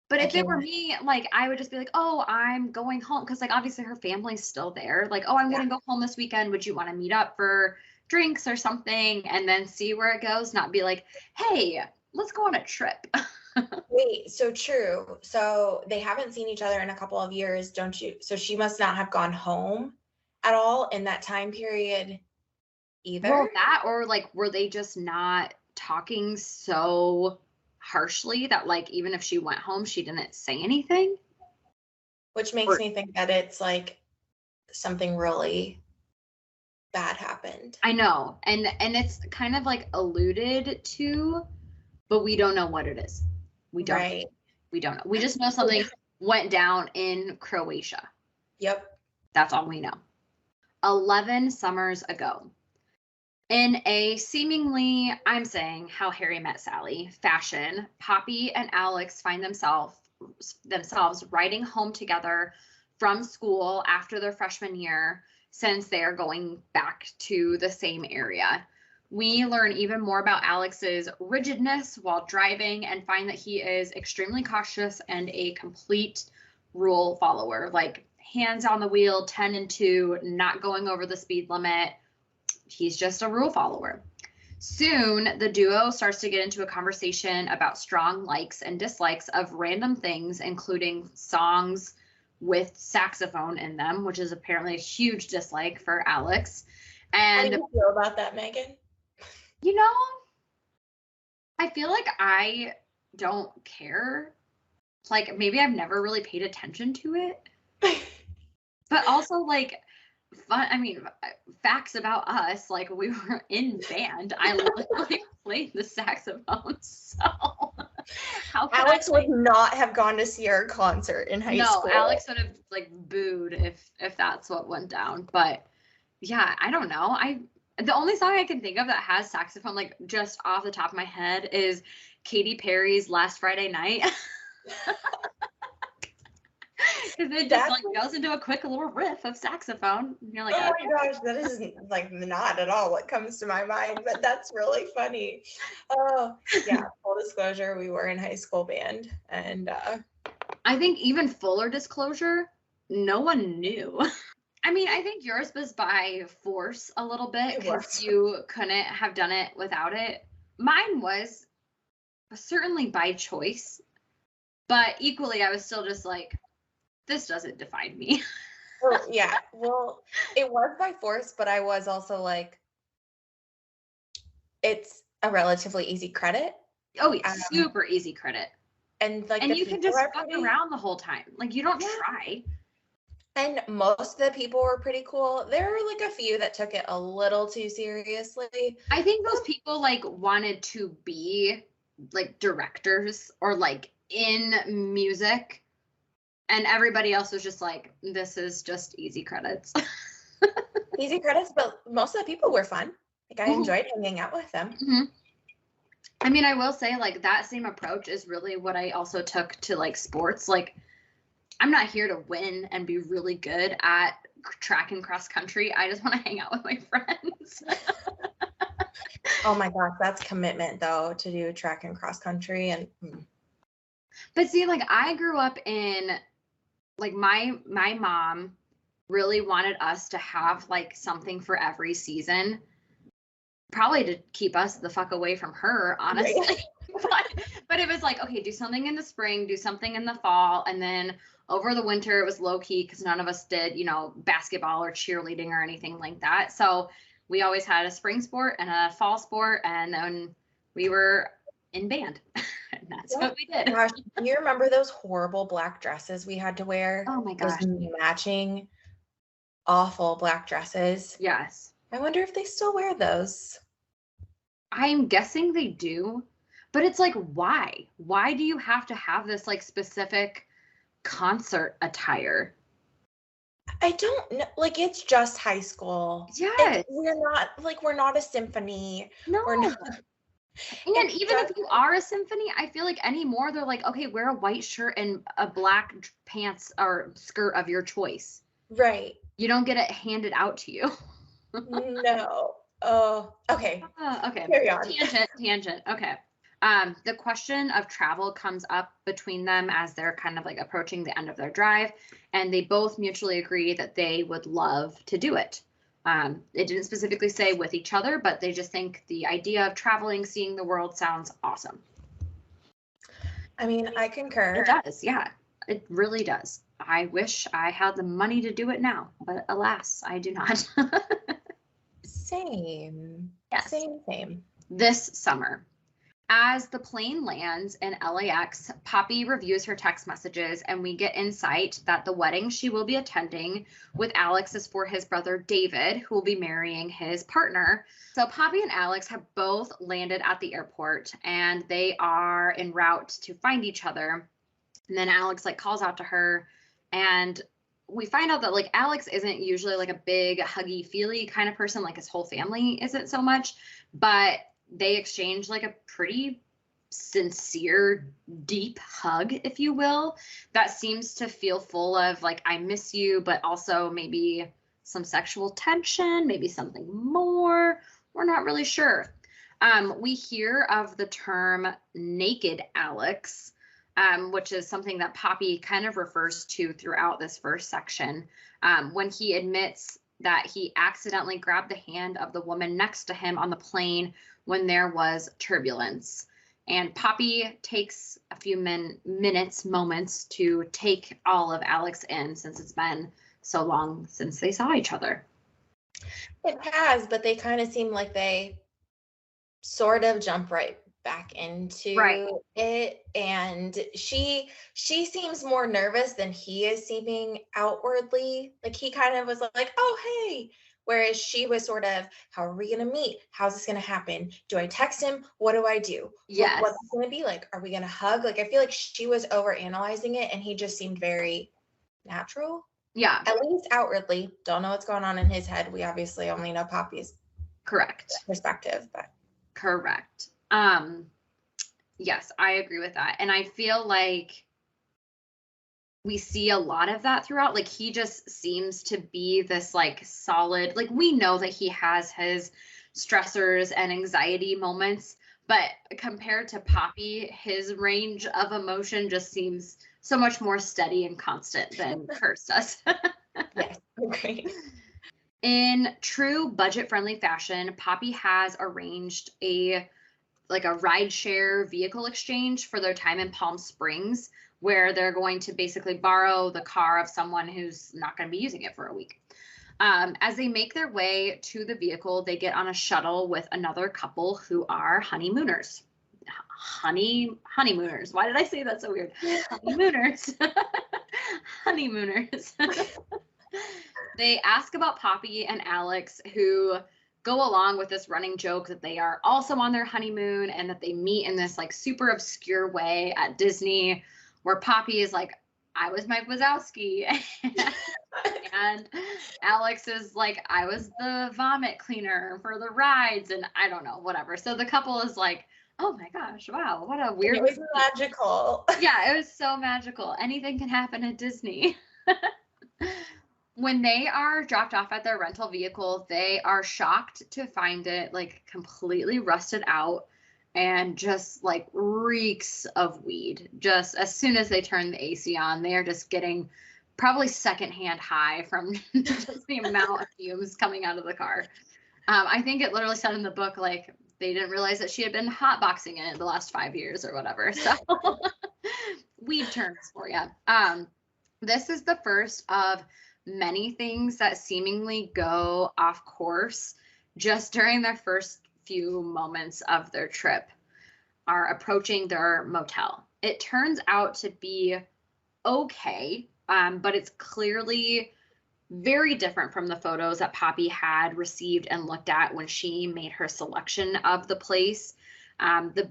But if it were me, like I would just be like, oh, I'm going home. Cause like obviously her family's still there. Like, oh, I'm going to go home this weekend. Would you want to meet up for drinks or something and then see where it goes? Not be like, hey, let's go on a trip. Wait, so true. So they haven't seen each other in a couple of years, don't you? So she must not have gone home at all in that time period either. Well, that or like, were they just not talking so harshly that like, even if she went home, she didn't say anything? Which makes me think that it's like something really bad happened. I know. And it's kind of like alluded to, but we don't know what it is. We don't. Right. We don't know. We just know something went down in Croatia. Yep. That's all we know. 11 summers ago, in a seemingly, I'm saying How Harry Met Sally fashion, Poppy and Alex find themselves riding home together from school after their freshman year, since they are going back to the same area. We learn even more about Alex's rigidness while driving and find that he is extremely cautious and a complete rule follower, like hands on the wheel, 10 and 2, not going over the speed limit. He's just a rule follower. Soon, the duo starts to get into a conversation about strong likes and dislikes of random things, including songs with saxophone in them, which is apparently a huge dislike for Alex. And how do you feel about that, Megan? You know, I feel like I don't care. Like, maybe I've never really paid attention to it. But also, like, facts about us, like, we were in band. I literally played the saxophone, so how could Alex would not have gone to see our concert in high school. No, Alex would have, like, booed if that's what went down. But, yeah, I don't know. The only song I can think of that has saxophone, like just off the top of my head, is Katy Perry's Last Friday Night. Because it just like goes into a quick little riff of saxophone. And you're like, oh my gosh, that is like not at all what comes to my mind, but that's really funny. Oh yeah, full disclosure, we were in high school band, and I think even fuller disclosure, no one knew. I mean, I think yours was by force a little bit because you couldn't have done it without it. Mine was certainly by choice, but equally I was still just like, this doesn't define me. Well, yeah, well, it was by force, but I was also like, it's a relatively easy credit. Oh, yeah, super easy credit. And like, and you can just fuck around the whole time. Like, you don't try. And most of the people were pretty cool. There were like a few that took it a little too seriously. I think those people like wanted to be like directors or like in music, and everybody else was just like, this is just easy credits. Easy credits, but most of the people were fun. Like, I enjoyed hanging out with them. Mm-hmm. I mean, I will say like that same approach is really what I also took to like sports. Like, I'm not here to win and be really good at track and cross country. I just want to hang out with my friends. Oh my gosh, that's commitment though, to do track and cross country. And But see, like I grew up in, like my mom really wanted us to have like something for every season, probably to keep us the fuck away from her, honestly. Right. but it was like, okay, do something in the spring, do something in the fall, and then over the winter it was low key because none of us did, you know, basketball or cheerleading or anything like that. So we always had a spring sport and a fall sport, and then we were in band. And that's what we did. Gosh, do you remember those horrible black dresses we had to wear? Oh my Those gosh. matching awful black dresses. Yes. I wonder if they still wear those. I'm guessing they do, but it's like, why? Why do you have to have this like specific concert attire? I don't know. Like, it's just high school. Yes. We're not a symphony. No. We're not. And even if you are a symphony, I feel like anymore they're like, okay, wear a white shirt and a black pants or skirt of your choice. Right. You don't get it handed out to you. No. Oh, okay. Okay. Carry on. Tangent. Okay. The question of travel comes up between them as they're kind of like approaching the end of their drive, and they both mutually agree that they would love to do it. It didn't specifically say with each other, but they just think the idea of traveling, seeing the world sounds awesome. I mean, I concur. It does, yeah. It really does. I wish I had the money to do it now, but alas, I do not. Same. Yes. Same. This summer, as the plane lands in LAX, Poppy reviews her text messages, and we get insight that the wedding she will be attending with Alex is for his brother David, who will be marrying his partner. So Poppy and Alex have both landed at the airport, and they are en route to find each other. And then Alex like calls out to her, and we find out that like Alex isn't usually like a big huggy feely kind of person, like his whole family isn't so much, but they exchange like a pretty sincere, deep hug, if you will, that seems to feel full of like, I miss you, but also maybe some sexual tension, maybe something more. We're not really sure. We hear of the term naked Alex, which is something that Poppy kind of refers to throughout this first section, when he admits that he accidentally grabbed the hand of the woman next to him on the plane when there was turbulence. And Poppy takes a few moments to take all of Alex in, since it's been so long since they saw each other. It has, but they kind of seem like they sort of jump right back into it, and she seems more nervous than he is seeming outwardly. Like he kind of was like, oh hey, whereas she was sort of, how are we gonna meet, how's this gonna happen, do I text him, what do I do, Yes. what's it gonna be like, are we gonna hug? Like I feel like she was over analyzing it, and he just seemed very natural. Yeah, at least outwardly. Don't know what's going on in his head. We obviously only know Poppy's correct perspective, but correct. Yes, I agree with that. And I feel like we see a lot of that throughout. Like he just seems to be this like solid, like we know that he has his stressors and anxiety moments, but compared to Poppy, his range of emotion just seems so much more steady and constant than hers does. yes, okay. In true budget-friendly fashion, Poppy has arranged a rideshare vehicle exchange for their time in Palm Springs, where they're going to basically borrow the car of someone who's not going to be using it for a week. As they make their way to the vehicle, they get on a shuttle with another couple who are honeymooners. Honeymooners. Why did I say that so weird? Honeymooners. Honeymooners. They ask about Poppy and Alex, who go along with this running joke that they are also on their honeymoon and that they meet in this like super obscure way at Disney, where Poppy is like, I was Mike Wazowski. And Alex is like, I was the vomit cleaner for the rides, and I don't know, whatever. So the couple is like, oh my gosh, wow, what a weird. It was magical. Yeah, it was so magical. Anything can happen at Disney. When they are dropped off at their rental vehicle, they are shocked to find it like completely rusted out and just like reeks of weed. Just as soon as they turn the AC on, they are just getting probably secondhand high from just the amount of fumes coming out of the car. I think it literally said in the book, like, they didn't realize that she had been hotboxing in it the last 5 years or whatever. So weed terms for you. This is the first of many things that seemingly go off course just during their first few moments of their trip are approaching their motel. It turns out to be okay, but it's clearly very different from the photos that Poppy had received and looked at when she made her selection of the place. The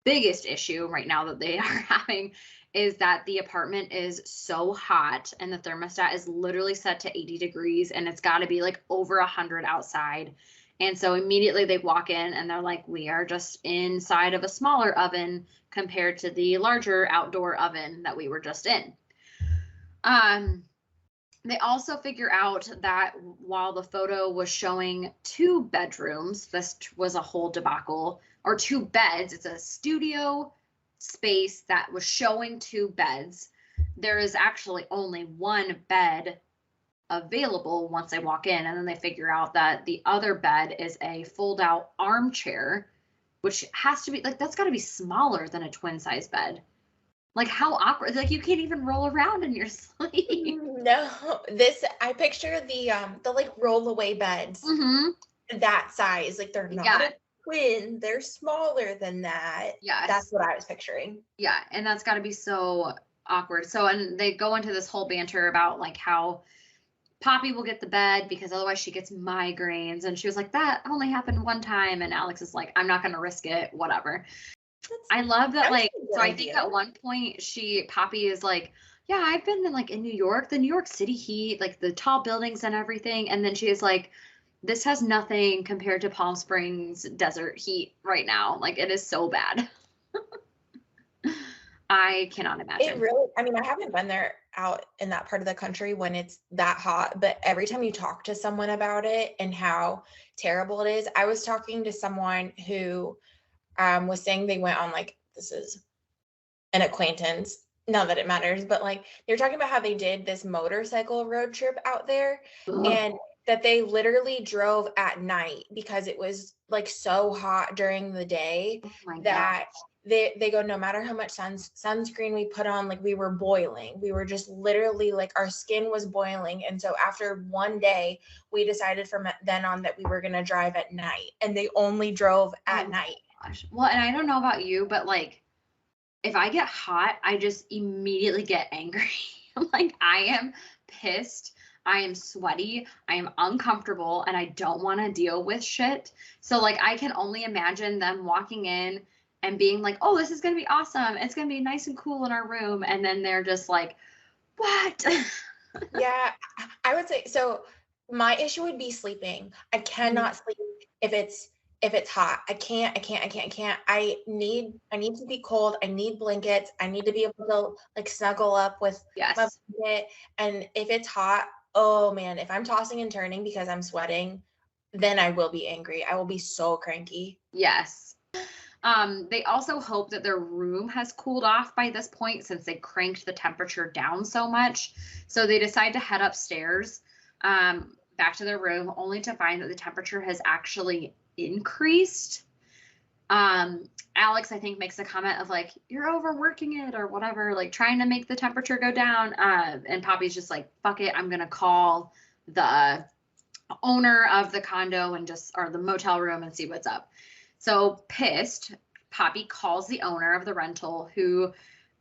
biggest issue right now that they are having is that the apartment is so hot and the thermostat is literally set to 80 degrees and it's got to be like over 100 outside. And so immediately they walk in and they're like, we are just inside of a smaller oven compared to the larger outdoor oven that we were just in. They also figure out that while the photo was showing 2 bedrooms, this was a whole debacle, or 2 beds. It's a studio space that was showing 2 beds. There is actually only 1 bed available once they walk in, and then they figure out that the other bed is a fold-out armchair, which has to be, like, that's got to be smaller than a twin-size bed. Like, how awkward. Like, you can't even roll around in your sleep. No, I picture the like rollaway beds, that size. Like, they're not a twin, they're smaller than that. Yes. That's what I was picturing. Yeah, and that's got to be so awkward. So, and they go into this whole banter about like how Poppy will get the bed because otherwise she gets migraines. And she was like, that only happened 1 time. And Alex is like, I'm not going to risk it, whatever. I love that, like, so I think at one point Poppy is like, yeah, I've been in New York, the New York City heat, like the tall buildings and everything. And then she is like, this has nothing compared to Palm Springs desert heat right now. Like, it is so bad. I cannot imagine. It really, I mean, I haven't been there out in that part of the country when it's that hot, but every time you talk to someone about it and how terrible it is, I was talking to someone who was saying they went on, like, this is an acquaintance, not that it matters, but like they were talking about how they did this motorcycle road trip out there. Ugh. And that they literally drove at night because it was like so hot during the day that they go, no matter how much sunscreen we put on, like, we were boiling. We were just literally like, our skin was boiling. And so after one day, we decided from then on that we were going to drive at night, and they only drove at night. Gosh. Well, and I don't know about you, but like, if I get hot, I just immediately get angry. Like, I am pissed. I am sweaty. I am uncomfortable, and I don't want to deal with shit. So like, I can only imagine them walking in and being like, oh, this is going to be awesome. It's going to be nice and cool in our room. And then they're just like, what? Yeah, I would say, so my issue would be sleeping. I cannot sleep if it's hot. I can't. I need to be cold. I need blankets. I need to be able to like snuggle up with my blanket. And if it's hot, oh man, if I'm tossing and turning because I'm sweating, then I will be angry. I will be so cranky. Yes. They also hope that their room has cooled off by this point since they cranked the temperature down so much. So they decide to head upstairs, back to their room, only to find that the temperature has actually increased. Alex, I think, makes a comment of like, you're overworking it or whatever, like trying to make the temperature go down. And Poppy's just like, fuck it, I'm going to call the owner of the condo or the motel room and see what's up. So pissed, Poppy calls the owner of the rental, who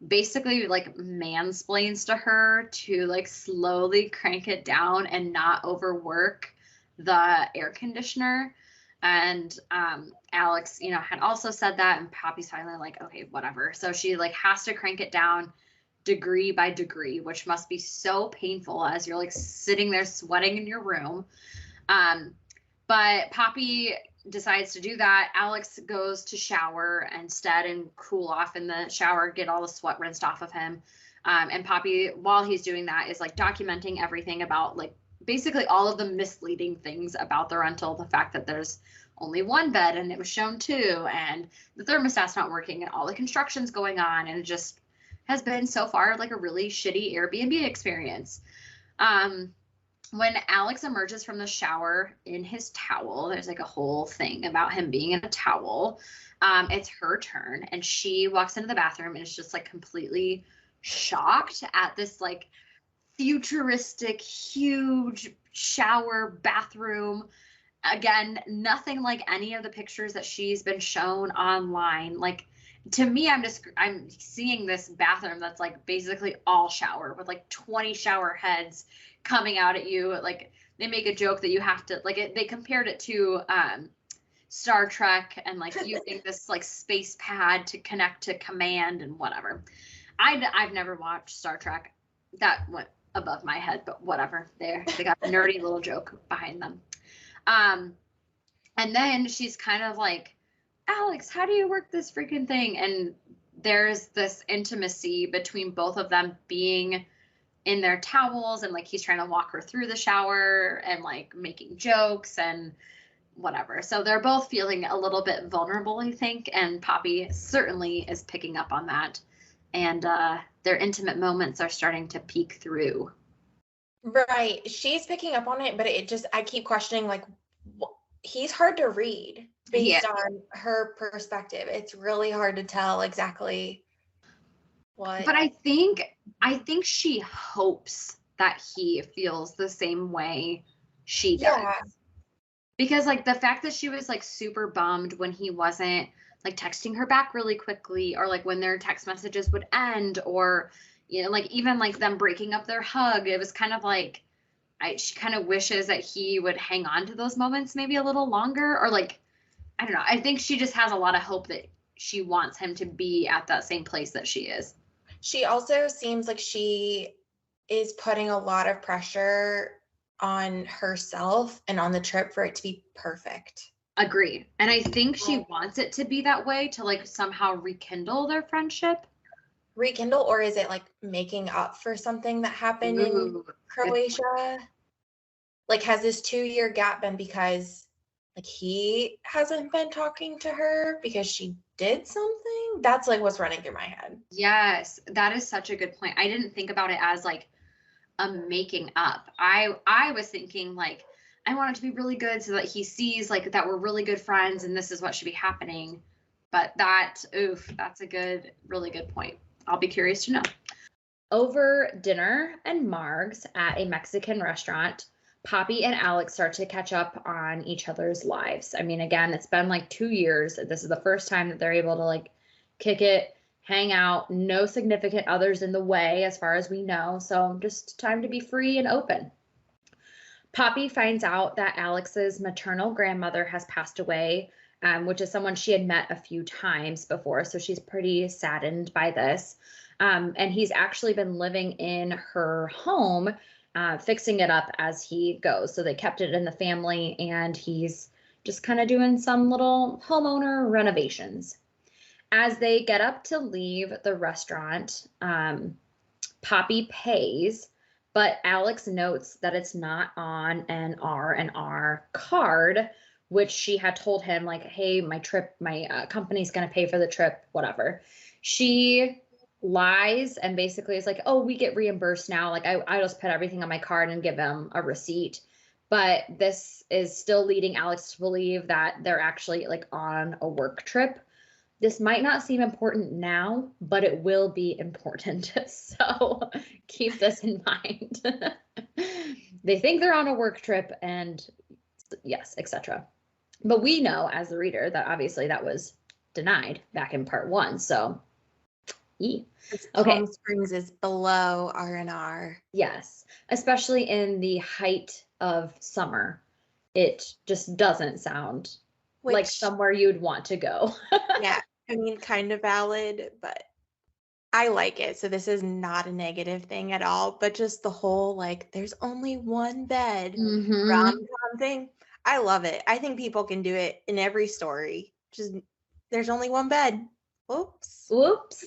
basically like mansplains to her to like slowly crank it down and not overwork the air conditioner. And Alex, had also said that, and Poppy's finally like, okay, whatever. So she like has to crank it down degree by degree, which must be so painful as you're like sitting there sweating in your room. But Poppy decides to do that. Alex goes to shower instead and cool off in the shower, get all the sweat rinsed off of him. And Poppy, while he's doing that, is like documenting everything about like basically all of the misleading things about the rental, the fact that there's only one bed and it was shown two, and the thermostat's not working, and all the construction's going on, and it just has been so far like a really shitty Airbnb experience. When Alex emerges from the shower in his towel, there's like a whole thing about him being in a towel. It's her turn, and she walks into the bathroom and is just like completely shocked at this like futuristic, huge shower bathroom. Again, nothing like any of the pictures that she's been shown online. Like, to me, I'm seeing this bathroom that's like basically all shower with like 20 shower heads coming out at you. Like, they make a joke that you have to like they compared it to Star Trek and like using this like space pad to connect to command and whatever. I've never watched Star Trek. That went above my head, but whatever. They got a nerdy little joke behind them. And then she's kind of like, Alex, how do you work this freaking thing? And there's this intimacy between both of them being in their towels, and like he's trying to walk her through the shower and like making jokes and whatever. So they're both feeling a little bit vulnerable, I think, and Poppy certainly is picking up on that. And their intimate moments are starting to peek through. Right. She's picking up on it, but I keep questioning, like, he's hard to read based on her perspective. It's really hard to tell exactly what. But I think she hopes that he feels the same way she does. Yeah. Because like the fact that she was like super bummed when he wasn't like texting her back really quickly, or like when their text messages would end, or like even like them breaking up their hug, it was kind of like she kind of wishes that he would hang on to those moments maybe a little longer, or like I don't know. I think she just has a lot of hope that she wants him to be at that same place that she is. She also seems like she is putting a lot of pressure on herself and on the trip for it to be perfect. Agree. And I think she wants it to be that way to like somehow rekindle their friendship. Rekindle, or is it like making up for something that happened in Croatia? Like, has this 2-year gap been because like he hasn't been talking to her because she did something? That's like what's running through my head. Yes, that is such a good point. I didn't think about it as like a making up. I was thinking like I want it to be really good so that he sees like that we're really good friends and this is what should be happening. But that's a really good point. I'll be curious to know. Over dinner and Margs at a Mexican restaurant, Poppy and Alex start to catch up on each other's lives. I mean, again, it's been like 2 years. This is the first time that they're able to like kick it, hang out, no significant others in the way as far as we know. So just time to be free and open. Poppy finds out that Alex's maternal grandmother has passed away, which is someone she had met a few times before. So she's pretty saddened by this. And he's actually been living in her home, fixing it up as he goes. So they kept it in the family, and he's just kind of doing some little homeowner renovations. As they get up to leave the restaurant, Poppy pays, but Alex notes that it's not on an R&R card, which she had told him like, hey, my company's going to pay for the trip, whatever. She lies and basically is like, oh, we get reimbursed now. Like I just put everything on my card and give them a receipt. But this is still leading Alex to believe that they're actually like on a work trip. This might not seem important now, but it will be important. So keep this in mind. They think they're on a work trip, and yes, etc. But we know as the reader that obviously that was denied back in part 1. So, okay. Palm Springs is below R&R. Yes, especially in the height of summer. It just doesn't sound like somewhere you'd want to go. Yeah. I mean, kind of valid, but I like it. So this is not a negative thing at all, but just the whole, like, there's only one bed rom-com thing. I love it. I think people can do it in every story. Just there's only one bed. Whoops. Whoops.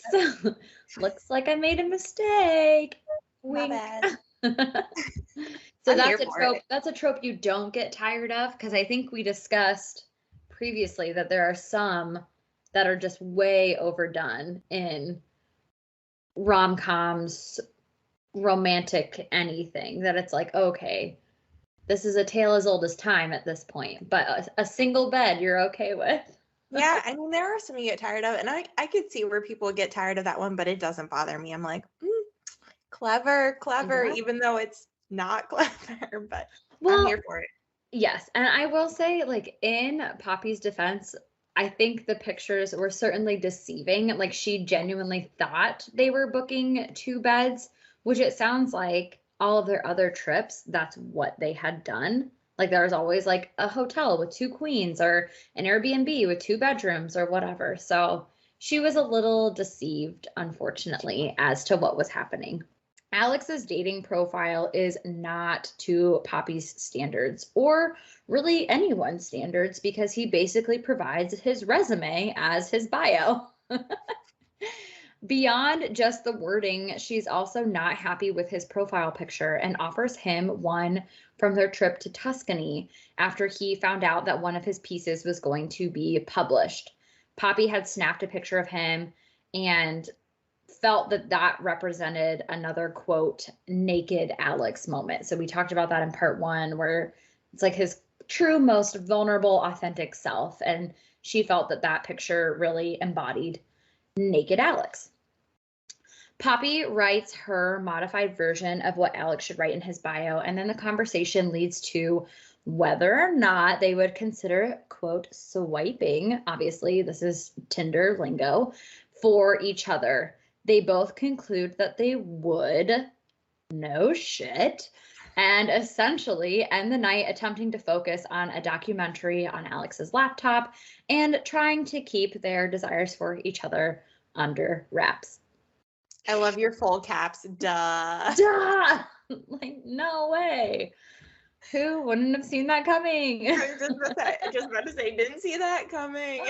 Looks like I made a mistake. My Wink. bad. So I'm here that's a for trope. it. That's a trope you don't get tired of, because I think we discussed previously that there are some that are just way overdone in rom-coms, romantic anything, that it's like, okay, this is a tale as old as time at this point, but a single bed you're okay with. Yeah, I mean, there are some you get tired of, and I could see where people get tired of that one, but it doesn't bother me. I'm like, clever, Yeah. even though it's not clever, but I'm Well, here for it. yes, and I will say, like, in Poppy's defense, I think the pictures were certainly deceiving. Like, she genuinely thought they were booking 2 beds, which it sounds like all of their other trips, that's what they had done. Like, there was always, like, a hotel with 2 queens or an Airbnb with 2 bedrooms or whatever. So she was a little deceived, unfortunately, as to what was happening. Alex's dating profile is not to Poppy's standards, or really anyone's standards, because he basically provides his resume as his bio. Beyond just the wording, she's also not happy with his profile picture and offers him one from their trip to Tuscany after he found out that one of his pieces was going to be published. Poppy had snapped a picture of him and felt that that represented another, quote, naked Alex moment. So we talked about that in part 1, where it's like his true, most vulnerable, authentic self. And she felt that that picture really embodied naked Alex. Poppy writes her modified version of what Alex should write in his bio, and then the conversation leads to whether or not they would consider, quote, swiping. Obviously, this is Tinder lingo, for each other. They both conclude that they would. No shit. And essentially end the night attempting to focus on a documentary on Alex's laptop and trying to keep their desires for each other under wraps. I love your full caps. Duh. Duh! Like, no way. Who wouldn't have seen that coming? I was just about to say, didn't see that coming.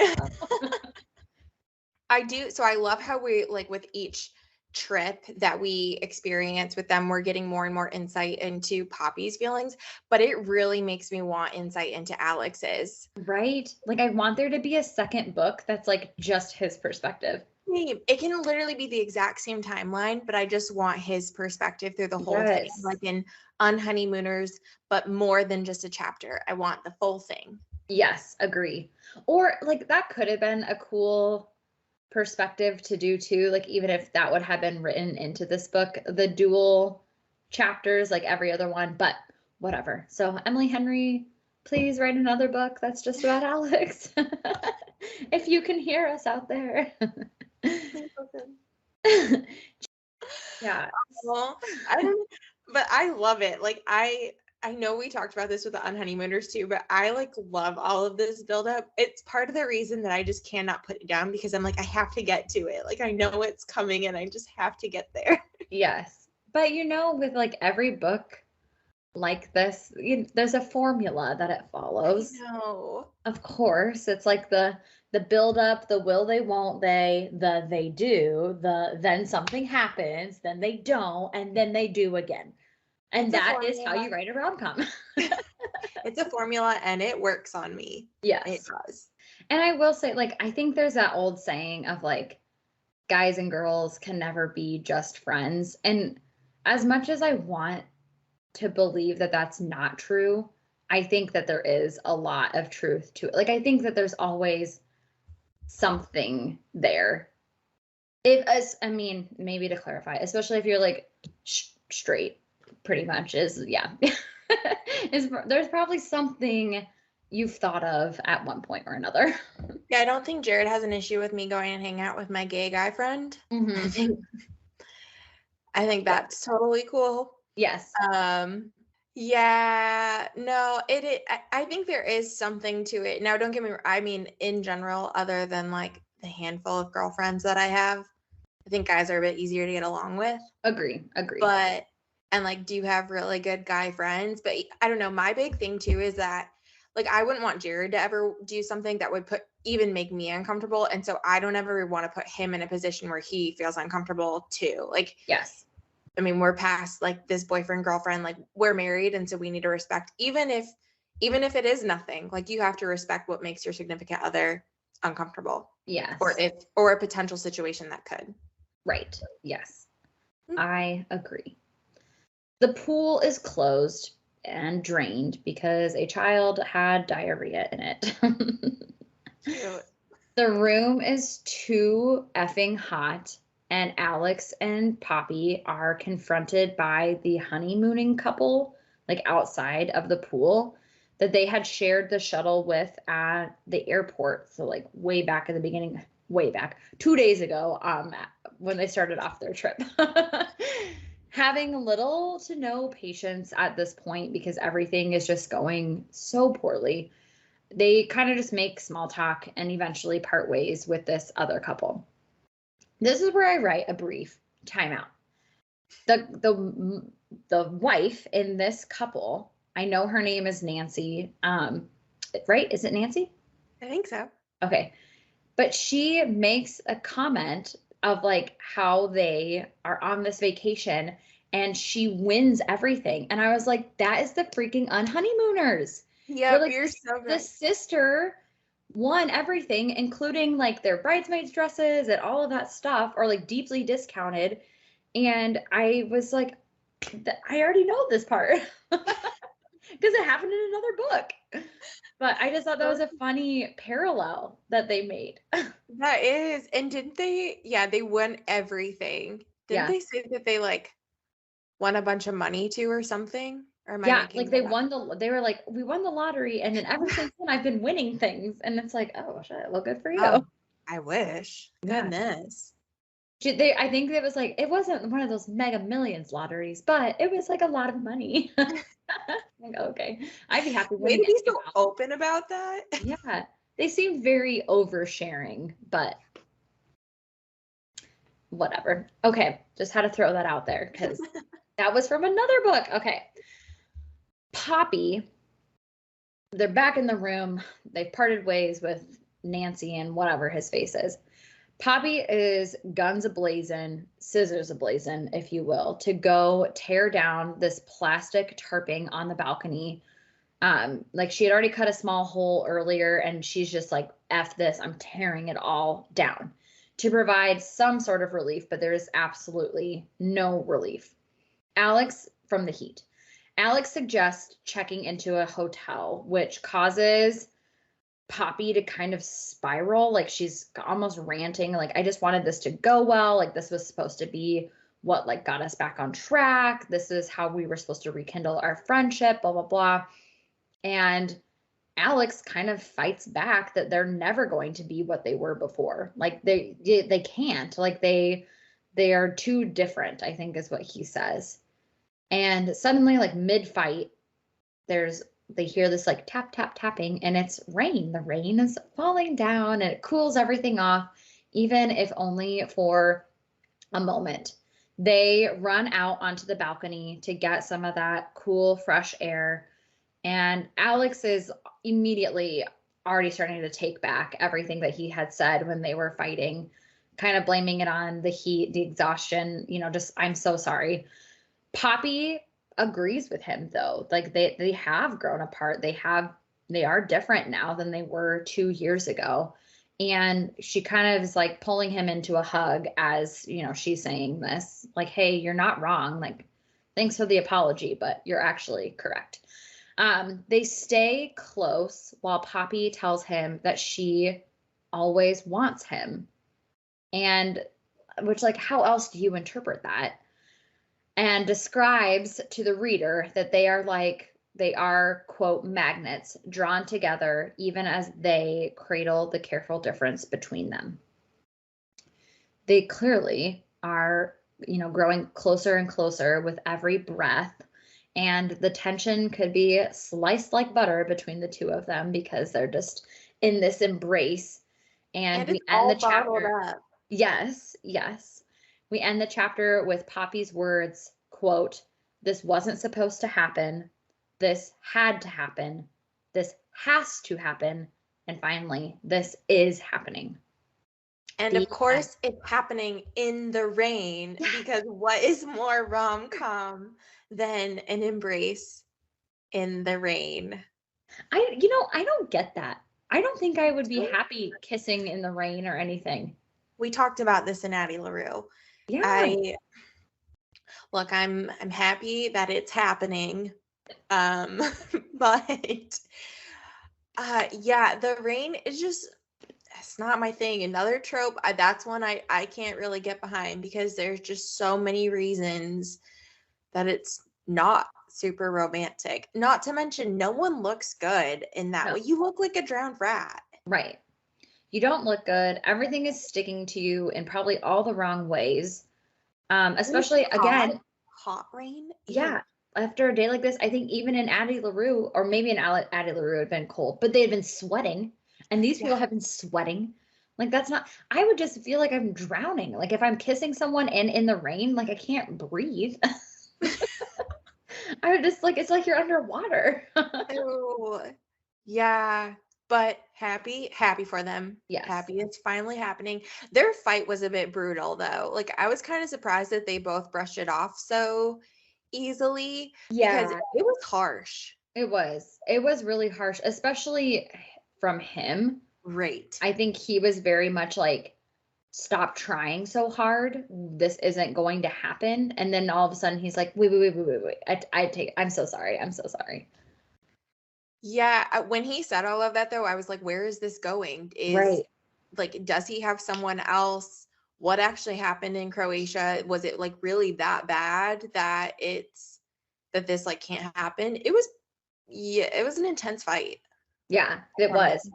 I do. So I love how we, like, with each trip that we experience with them, we're getting more and more insight into Poppy's feelings, but it really makes me want insight into Alex's. Right? Like, I want there to be a second book that's like just his perspective. It can literally be the exact same timeline, but I just want his perspective through the whole thing, Yes. like in Unhoneymooners, but more than just a chapter. I want the full thing. Yes, agree. Or like that could have been a cool perspective to do too, like even if that would have been written into this book, the dual chapters like every other one, but whatever. So Emily Henry, please write another book that's just about Alex. If you can hear us out there. Yeah. Well, I don't, but I love it. Like I know we talked about this with the Unhoneymooners too, but I like love all of this buildup. It's part of the reason that I just cannot put it down, because I'm like, I have to get to it. Like I know it's coming and I just have to get there. Yes. But you know, with like every book like this, there's a formula that it follows. No. Of course, it's like the build up, the will they, won't they, the they do, the then something happens, then they don't, and then they do again. And that is how you write a rom-com. It's a formula and it works on me. Yes. It does. And I will say, like, I think there's that old saying of like, guys and girls can never be just friends. And as much as I want to believe that that's not true, I think that there is a lot of truth to it. Like, I think that there's always something there. I mean, maybe to clarify, especially if you're like straight, pretty much is, yeah. There's probably something you've thought of at one point or another. Yeah, I don't think Jared has an issue with me going and hang out with my gay guy friend. Mm-hmm. I think that's totally cool. Yes. Yeah, no, I think there is something to it. Now, don't get me wrong. I mean, in general, other than like the handful of girlfriends that I have, I think guys are a bit easier to get along with. Agree. But, and like, do have really good guy friends. But I don't know. My big thing too is that like, I wouldn't want Jared to ever do something that would even make me uncomfortable. And so I don't ever want to put him in a position where he feels uncomfortable too. Like, Yes. I mean, we're past like this boyfriend, girlfriend, like we're married. And so we need to respect, even if it is nothing, like you have to respect what makes your significant other uncomfortable. Yes. Or a potential situation that could. Right. Yes. I agree. The pool is closed and drained because a child had diarrhea in it. Cute. The room is too effing hot, and Alex and Poppy are confronted by the honeymooning couple, like outside of the pool, that they had shared the shuttle with at the airport. So, like, way back at the beginning, way back, 2 days ago, when they started off their trip. Having little to no patience at this point because everything is just going so poorly. They kind of just make small talk and eventually part ways with this other couple. This is where I write a brief timeout. The wife in this couple, I know her name is Nancy. Right? Is it Nancy? I think so. Okay. But she makes a comment of like how they are on this vacation and she wins everything. And I was like, that is the freaking unhoneymooners. Yeah, like, you're so good. The sister won everything, including like their bridesmaids dresses and all of that stuff, are like deeply discounted. And I was like, I already know this part because it happened in another book. But I just thought that was a funny parallel that they made. That is. And didn't they? Yeah, they won everything. Didn't they say that they like won a bunch of money too or something? Or am I making like they were like, we won the lottery, and then ever since then I've been winning things. And it's like, oh shit, well, good for you. Oh, I wish. Yeah. Goodness. I think it was like, it wasn't one of those Mega Millions lotteries, but it was like a lot of money. Like, okay, I'd be happy. Way to be so open about that. Yeah, they seem very oversharing, but whatever. Okay, just had to throw that out there because that was from another book. Okay. Poppy, they're back in the room. They've parted ways with Nancy and whatever his face is. Poppy is guns a-blazing, scissors a-blazing, if you will, to go tear down this plastic tarping on the balcony. Like she had already cut a small hole earlier and she's just like, F this, I'm tearing it all down to provide some sort of relief, but there is absolutely no relief. Alex from the heat. Alex suggests checking into a hotel, which causes Poppy to kind of spiral. Like she's almost ranting. Like, I just wanted this to go well. Like this was supposed to be what like got us back on track. This is how we were supposed to rekindle our friendship, blah, blah, blah. And Alex kind of fights back that they're never going to be what they were before. Like they can't. Like they are too different, I think is what he says. And suddenly, like mid-fight, they hear this like tap, tap, tapping, and it's rain. The rain is falling down and it cools everything off, even if only for a moment. They run out onto the balcony to get some of that cool, fresh air. And Alex is immediately already starting to take back everything that he had said when they were fighting, kind of blaming it on the heat, the exhaustion, just, I'm so sorry. Poppy agrees with him though. Like they have grown apart. They are different now than they were 2 years ago. And she kind of is like pulling him into a hug as, she's saying this, like, hey, you're not wrong. Like, thanks for the apology, but you're actually correct. They stay close while Poppy tells him that she always wants him. And which, like, how else do you interpret that? And describes to the reader that they are, quote, magnets drawn together even as they cradle the careful difference between them. They clearly are, growing closer and closer with every breath. And the tension could be sliced like butter between the two of them because they're just in this embrace. And we end the chapter. Up. Yes. We end the chapter with Poppy's words, quote, "This wasn't supposed to happen. This had to happen. This has to happen. And finally, this is happening. And of course, it's happening in the rain, because what is more rom-com than an embrace in the rain? I don't get that. I don't think I would be happy kissing in the rain or anything. We talked about this in Addie LaRue. Yeah. Look, I'm happy that it's happening. But yeah, the rain is just, it's not my thing. Another trope, that's one I can't really get behind, because there's just so many reasons that it's not super romantic. Not to mention, no one looks good in that way. You look like a drowned rat. Right. You don't look good. Everything is sticking to you in probably all the wrong ways. Especially again, hot rain. Yeah. After a day like this, I think even in Addie LaRue, or maybe in Addie LaRue had been cold, but they had been sweating, and these people have been sweating. Like, that's not, I would just feel like I'm drowning. Like, if I'm kissing someone and in the rain, like I can't breathe. I would just like, it's like you're underwater. Ew. Yeah, but happy for them. Yes. Happy it's finally happening. Their fight was a bit brutal, though. Like, I was kind of surprised that they both brushed it off so easily. Yeah. Because it was harsh. It was really harsh, especially from him. Right. I think he was very much like, stop trying so hard. This isn't going to happen. And then all of a sudden he's like, wait. I'm so sorry. I'm so sorry. Yeah. When he said all of that, though, I was like, where is this going? Right. Like, does he have someone else? What actually happened in Croatia? Was it like really that bad that this like can't happen? It was an intense fight. Yeah, it was.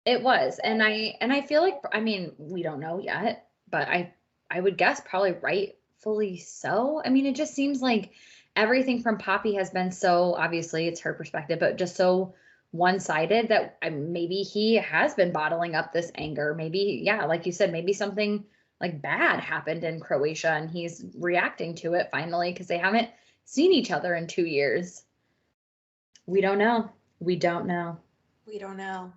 It was. And I feel like, I mean, we don't know yet, but I would guess probably rightfully so. I mean, it just seems like everything from Poppy has been so, obviously it's her perspective, but just so one-sided that maybe he has been bottling up this anger. Maybe, yeah, like you said, maybe something like bad happened in Croatia and he's reacting to it finally because they haven't seen each other in 2 years. We don't know. We don't know. We don't know.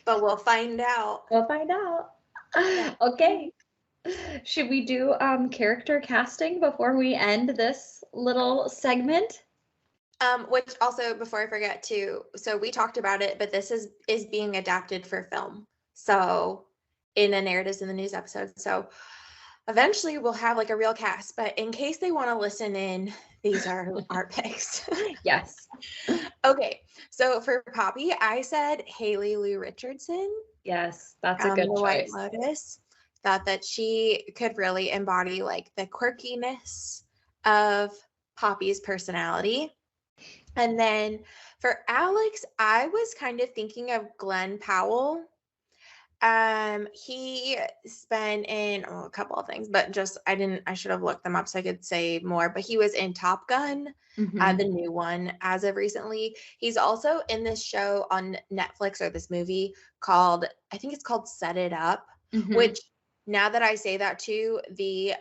But we'll find out. We'll find out. Okay. Should we do character casting before we end this little segment? Which also, before I forget too, so we talked about it, but this is being adapted for film. So in a Narratives in the News episode. So eventually we'll have like a real cast, but in case they want to listen in, these are our picks. Yes. Okay. So for Poppy, I said Haley Lou Richardson. Yes, that's a good choice. White Lotus. Thought that she could really embody like the quirkiness of Poppy's personality. And then for Alex, I was kind of thinking of Glenn Powell. He's been in a couple of things, but just I should have looked them up so I could say more, but he was in Top Gun, the new one as of recently. He's also in this show on Netflix, or this movie called, I think it's called Set It Up, which now that I say that too, the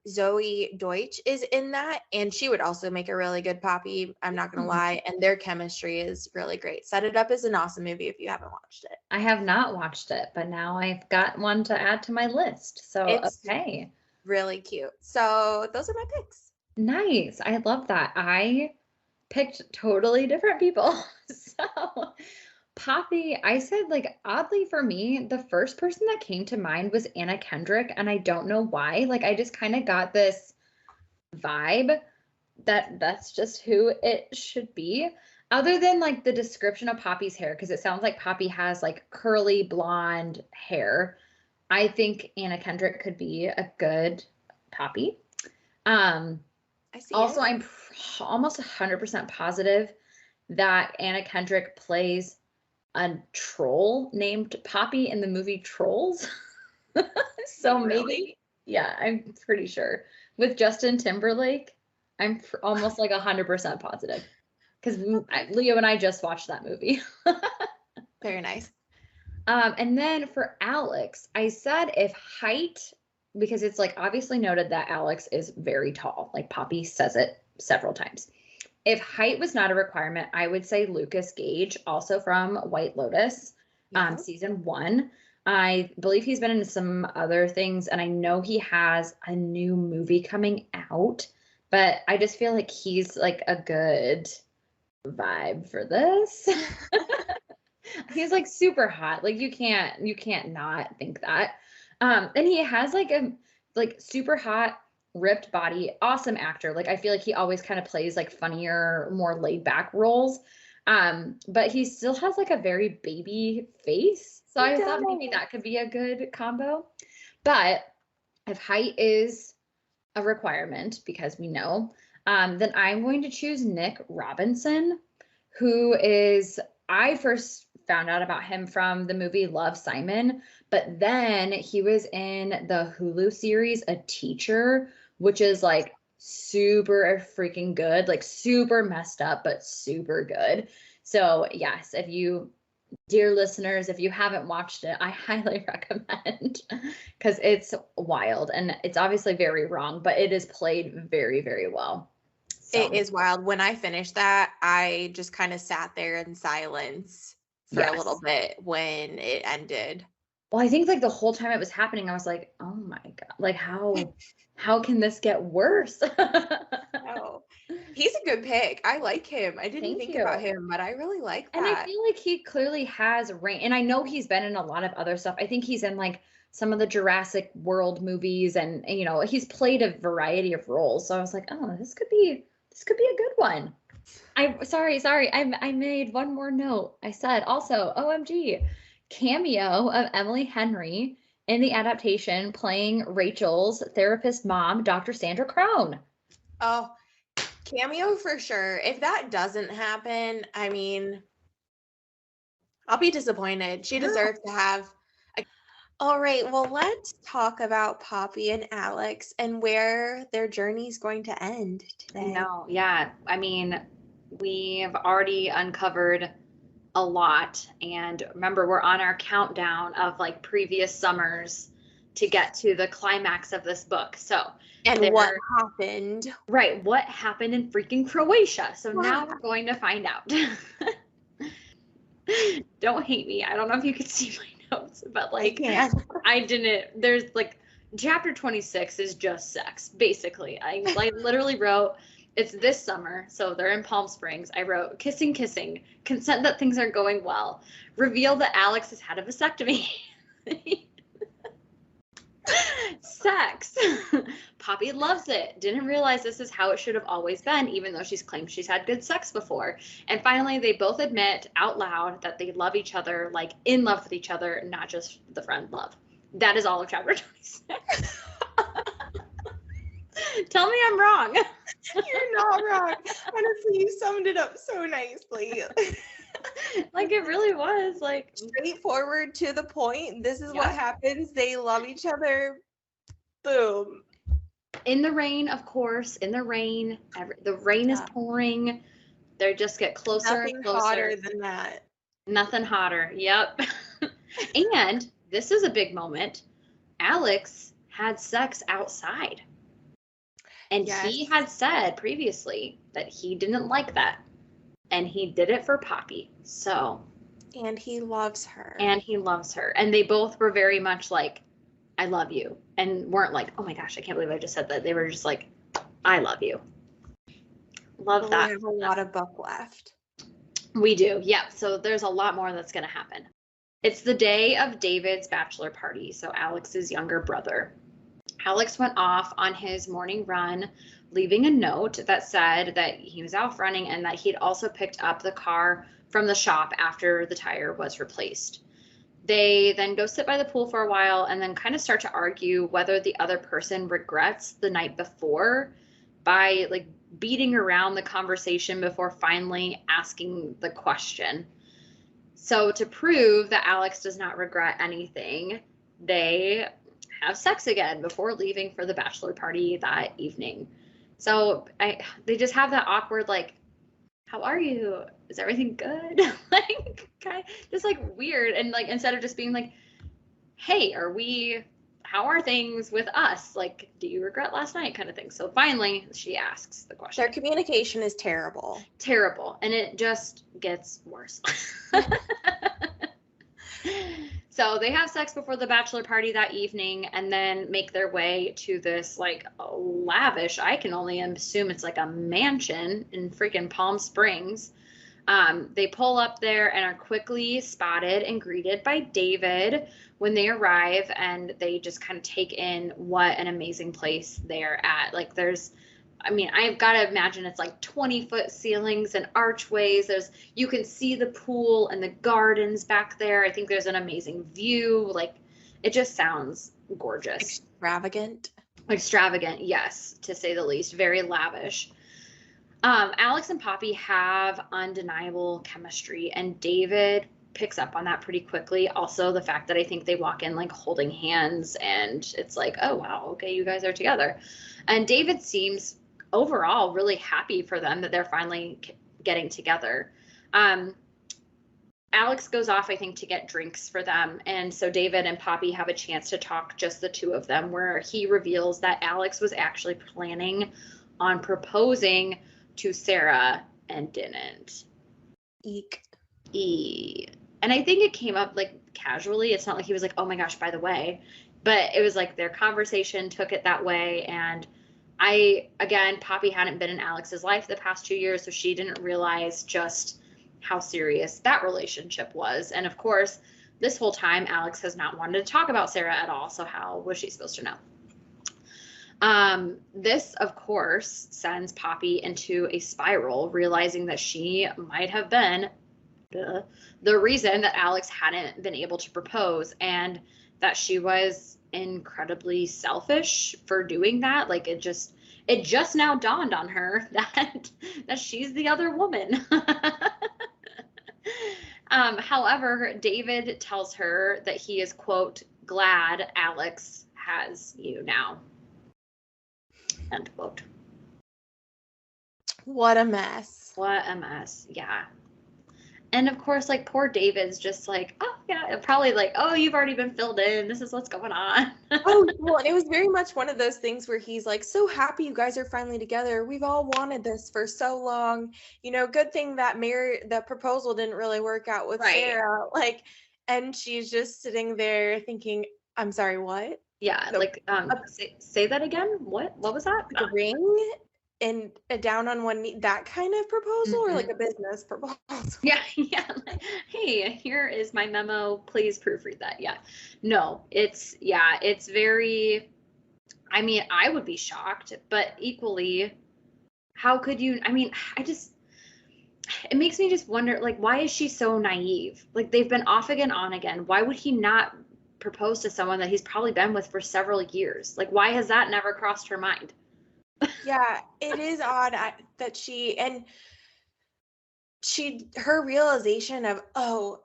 Zoe Deutsch is in that, and she would also make a really good Poppy, I'm not gonna lie, and their chemistry is really great. Set It Up is an awesome movie if you haven't watched it. I have not watched it, but now I've got one to add to my list. So it's okay. Really cute. So those are my picks. Nice. I love that. I picked totally different people. So Poppy, I said, like, oddly for me, the first person that came to mind was Anna Kendrick, and I don't know why. Like, I just kind of got this vibe that that's just who it should be. Other than like the description of Poppy's hair, because it sounds like Poppy has like curly blonde hair. I think Anna Kendrick could be a good Poppy. I see. Also, I'm almost 100% positive that Anna Kendrick plays a troll named Poppy in the movie Trolls. So maybe, yeah, I'm pretty sure. With Justin Timberlake, I'm almost like 100% positive. Because Leo and I just watched that movie. Very nice. And then for Alex, I said if height, because it's like obviously noted that Alex is very tall. Like Poppy says it several times. If height was not a requirement, I would say Lucas Gage, also from White Lotus, Yeah. season 1. I believe he's been in some other things, and I know he has a new movie coming out, but I just feel like he's like a good vibe for this. He's like super hot. Like you can't not think that. And he has like a like super hot ripped body, awesome actor. Like I feel like he always kind of plays like funnier, more laid back roles. But he still has like a very baby face. So I thought maybe that could be a good combo. But if height is a requirement, because we know, then I'm going to choose Nick Robinson, who is, I first found out about him from the movie Love, Simon, but then he was in the Hulu series A Teacher, which is like super freaking good, like super messed up, but super good. So, yes, if you, dear listeners, if you haven't watched it, I highly recommend because it's wild and it's obviously very wrong, but it is played very, very well. So, It is wild. When I finished that, I just kind of sat there in silence for a little bit when it ended. well, I think like the whole time it was happening, I was like, oh my God, like how can this get worse? Oh, he's a good pick. I like him. I didn't Thank think you. about him, but I really like And I that. feel like he clearly has range. And I know he's been in a lot of other stuff. I think he's in like some of the Jurassic World movies and you know, he's played a variety of roles. So I was like, oh, this could be a good one. I made one more note. I said also, OMG, cameo of Emily Henry in the adaptation playing Rachel's therapist mom, Dr. Sandra Crone. Oh, cameo for sure. If that doesn't happen, I mean, I'll be disappointed. She deserves to have a... All right, well, let's talk about Poppy and Alex and where their journey's going to end today. No, yeah. I mean, we've already uncovered a lot. And remember, we're on our countdown of like previous summers to get to the climax of this book. So, And what happened? right, what happened in freaking Croatia? So now we're going to find out. Don't hate me. I don't know if you could see my notes, but like I didn't, there's like chapter 26 is just sex, basically. I like literally wrote, it's this summer, so they're in Palm Springs. I wrote kissing, consent that things are going well, reveal that Alex has had a vasectomy. Sex. Poppy loves it. Didn't realize this is how it should have always been, even though she's claimed she's had good sex before. And finally, they both admit out loud that they love each other, like in love with each other, not just the friend love. That is all of chapter 26. Tell me I'm wrong. You're not wrong. Honestly, you summed it up so nicely. Like it really was like straightforward to the point. This is what happens. They love each other. Boom. In the rain, of course. In the rain. The rain is pouring. They just get closer and closer. Hotter than that. Nothing hotter. Yep. And this is a big moment. Alex had sex outside. And he had said previously that he didn't like that. And he did it for Poppy. So. And he loves her. And they both were very much like, I love you. And weren't like, oh my gosh, I can't believe I just said that. They were just like, I love you. Love that. We have a lot of book left. We do. Yeah. So there's a lot more that's going to happen. It's the day of David's bachelor party. So Alex's younger brother. Alex went off on his morning run, leaving a note that said that he was out running and that he'd also picked up the car from the shop after the tire was replaced. They then go sit by the pool for a while and then kind of start to argue whether the other person regrets the night before by like beating around the conversation before finally asking the question. So to prove that Alex does not regret anything, they have sex again before leaving for the bachelor party that evening. So they just have that awkward, like, how are you? Is everything good? Like, just like weird. And like, instead of just being like, hey, how are things with us? Like, do you regret last night kind of thing? So finally, she asks the question. Their communication is terrible. Terrible. And it just gets worse. So they have sex before the bachelor party that evening and then make their way to this like lavish, I can only assume it's like a mansion in freaking Palm Springs. They pull up there and are quickly spotted and greeted by David when they arrive, and they just kind of take in what an amazing place they're at. Like I've got to imagine it's like 20-foot ceilings and archways. You can see the pool and the gardens back there. I think there's an amazing view. Like, it just sounds gorgeous. Extravagant, yes, to say the least. Very lavish. Alex and Poppy have undeniable chemistry, and David picks up on that pretty quickly. Also, the fact that I think they walk in like holding hands, and it's like, oh, wow, okay, you guys are together. And David seems overall really happy for them that they're finally getting together. Alex goes off, I think, to get drinks for them. And so David and Poppy have a chance to talk, just the two of them, where he reveals that Alex was actually planning on proposing to Sarah and didn't. Eek. And I think it came up like casually. It's not like he was like, oh my gosh, by the way. But it was like their conversation took it that way. And Poppy hadn't been in Alex's life the past 2 years, so she didn't realize just how serious that relationship was. And of course, this whole time, Alex has not wanted to talk about Sarah at all. So how was she supposed to know? This, of course, sends Poppy into a spiral, realizing that she might have been the reason that Alex hadn't been able to propose, and that she was incredibly selfish for doing that. Like, it just now dawned on her that she's the other woman. However, David tells her that he is, quote, glad Alex has you now. End quote. What a mess. Yeah. And of course, like, poor David's just like, oh yeah, probably like, oh, you've already been filled in. This is what's going on. Oh, well, and it was very much one of those things where he's like, so happy you guys are finally together. We've all wanted this for so long. Good thing that the proposal didn't really work out with Sarah. Like, and she's just sitting there thinking, I'm sorry, what? Yeah, say that again. What was that? The ring and a down on one knee, that kind of proposal, or like a business proposal? Yeah. Like, hey, here is my memo. Please proofread that. Yeah. No, it's very, I mean, I would be shocked, but equally, how could you, I mean, it makes me just wonder, like, why is she so naive? Like, they've been off again, on again. Why would he not propose to someone that he's probably been with for several years? Like, why has that never crossed her mind? Yeah, it is odd that her realization of, oh,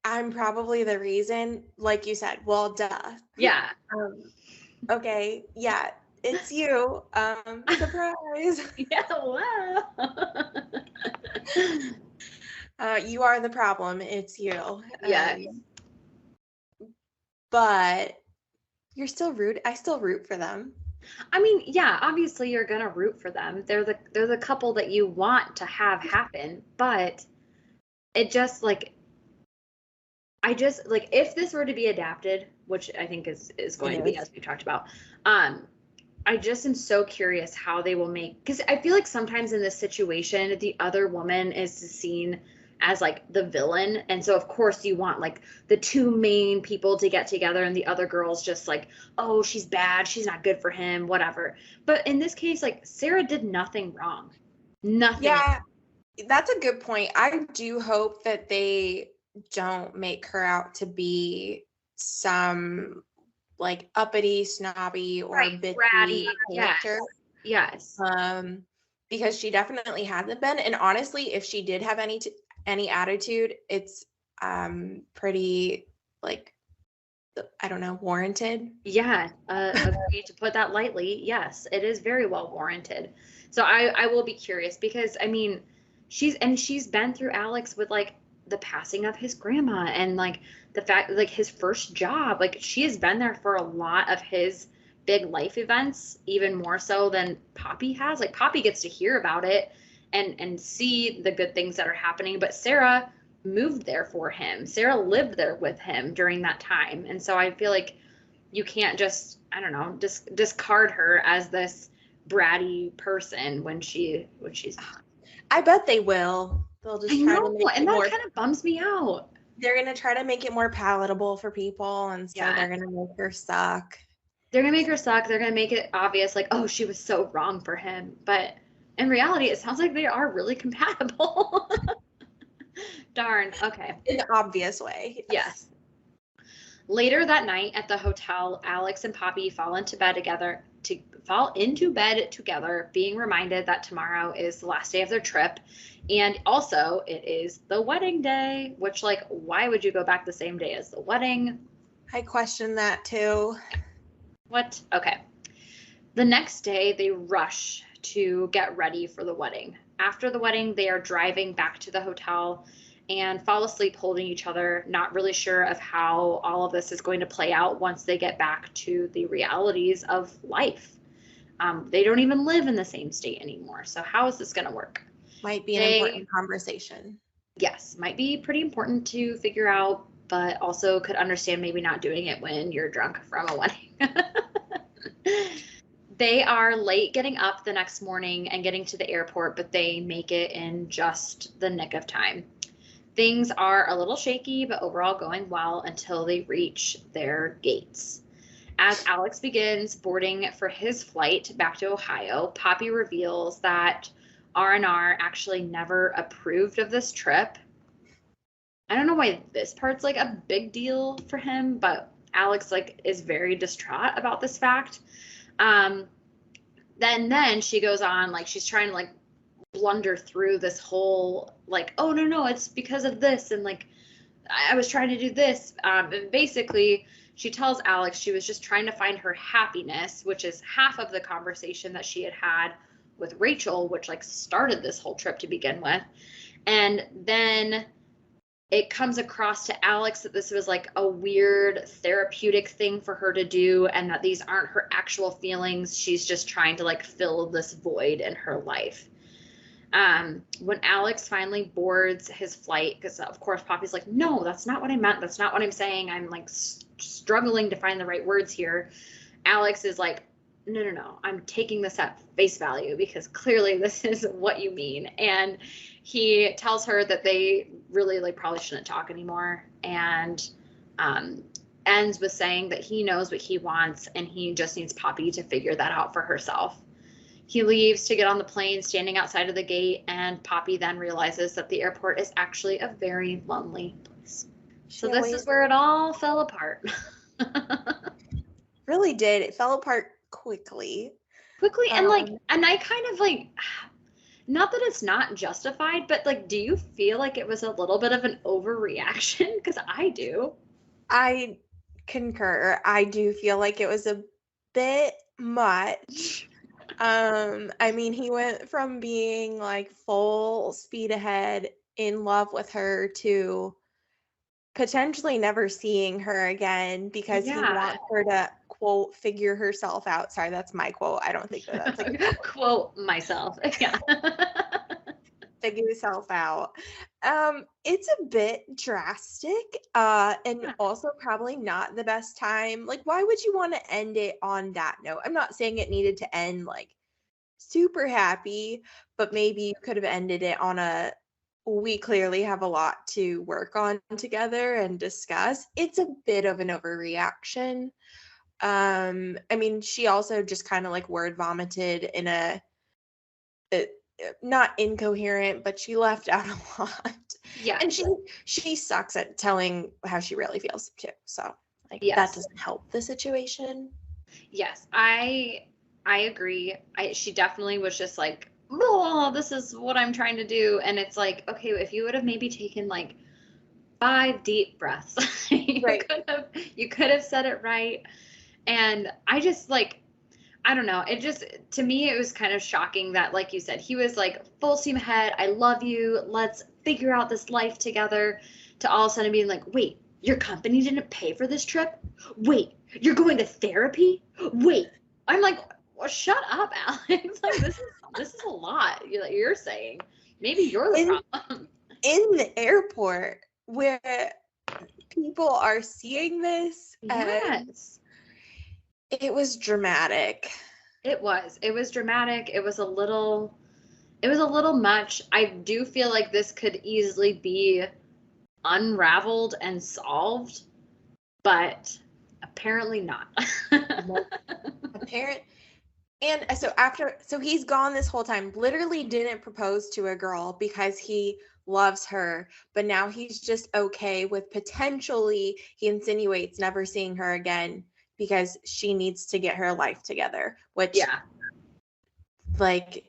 I'm probably the reason, like you said, well, duh. Yeah. Okay, yeah, it's you. Surprise. Yeah, wow. You are the problem. It's you. Yeah. But I still root for them. I mean, yeah, obviously you're gonna root for them. They're the couple that you want to have happen, but it just like, if this were to be adapted, which I think is going to be, as we talked about, I just am so curious how they will make, because I feel like sometimes in this situation, the other woman is seen as like the villain, and so of course you want like the two main people to get together, and the other girl's just like, oh, she's bad, she's not good for him, whatever. But in this case, like, Sarah did nothing wrong. Nothing. Yeah, that's a good point. I do hope that they don't make her out to be some like uppity, snobby, or bitchy bratty character. Yes. Because she definitely hasn't been, and honestly, if she did have any attitude, it's pretty, like, I don't know, warranted. Yeah, to put that lightly, yes, it is very well warranted. So I will be curious, because I mean, she's been through Alex with like the passing of his grandma and like the fact like his first job, like she has been there for a lot of his big life events, even more so than Poppy has. Like Poppy gets to hear about it and see the good things that are happening, but Sarah moved there for him. Sarah lived there with him during that time. And so I feel like you can't just, I don't know, just discard her as this bratty person when she's not. I bet they will. They'll I just try to know, make and it that more. kind of bums me out. They're gonna try to make it more palatable for people, and so Yeah. they're gonna make her suck. They're gonna make her suck. They're gonna make it obvious, like, oh, she was so wrong for him. But in reality, it sounds like they are really compatible. Darn. Okay. In an obvious way. Yes. Later that night at the hotel, Alex and Poppy fall into bed together, being reminded that tomorrow is the last day of their trip. And also it is the wedding day, which like, why would you go back the same day as the wedding? I question that too. What? Okay. The next day they rush to get ready for the wedding. After the wedding, they are driving back to the hotel and fall asleep holding each other, not really sure of how all of this is going to play out once they get back to the realities of life. They don't even live in the same state anymore. So how is this going to work? Might be an important conversation. Yes, might be pretty important to figure out, but also could understand maybe not doing it when you're drunk from a wedding. They are late getting up the next morning and getting to the airport, but they make it in just the nick of time. Things are a little shaky, but overall going well until they reach their gates. As Alex begins boarding for his flight back to Ohio, Poppy reveals that R&R actually never approved of this trip. I don't know why this part's like a big deal for him, but Alex like is very distraught about this fact. Then she goes on, like she's trying to like blunder through this whole like, oh no, it's because of this, and like I was trying to do this. And basically she tells Alex she was just trying to find her happiness, which is half of the conversation that she had had with Rachel, which like started this whole trip to begin with. And then it comes across to Alex that this was like a weird therapeutic thing for her to do, and that these aren't her actual feelings. She's just trying to like fill this void in her life. When Alex finally boards his flight, because of course Poppy's like, no, that's not what I meant. That's not what I'm saying. I'm like struggling to find the right words here. Alex is like, no, I'm taking this at face value because clearly this is what you mean. And he tells her that they really like probably shouldn't talk anymore, and ends with saying that he knows what he wants and he just needs Poppy to figure that out for herself. He leaves to get on the plane, standing outside of the gate, and Poppy then realizes that the airport is actually a very lonely place. So this is where it all fell apart. Really did. It fell apart quickly. And like, and I kind of like, not that it's not justified, but like, do you feel like it was a little bit of an overreaction? Because I do. I concur. I do feel like it was a bit much. I mean, he went from being like full speed ahead in love with her to potentially never seeing her again because he wants her to, quote, figure herself out. Sorry, that's my quote. I don't think that's like quote myself. Yeah. Figure yourself out. It's a bit drastic, and also probably not the best time. Like, why would you want to end it on that note? I'm not saying it needed to end like super happy, but maybe you could have ended it on a, we clearly have a lot to work on together and discuss. It's a bit of an overreaction. I mean, she also just kind of like word vomited in a not incoherent, but she left out a lot. Yeah. And she sucks at telling how she really feels too. So like that doesn't help the situation. Yes, I agree. She definitely was just like, oh, this is what I'm trying to do. And it's like, okay, if you would have maybe taken like 5 deep breaths, you could have said it right. And I just like, I don't know. It just, to me, it was kind of shocking that, like you said, he was like full steam ahead. I love you. Let's figure out this life together, to all of a sudden being like, wait, your company didn't pay for this trip? Wait, you're going to therapy? Wait. I'm like, well, shut up, Alex. Like, this is a lot you're saying. Maybe you're the problem. In the airport where people are seeing this. Yes. It was dramatic. It was dramatic. It was a little much. I do feel like this could easily be unraveled and solved, but apparently not. And so he's gone this whole time, literally didn't propose to a girl because he loves her, but now he's just okay with potentially, he insinuates, never seeing her again because she needs to get her life together, which, yeah, like,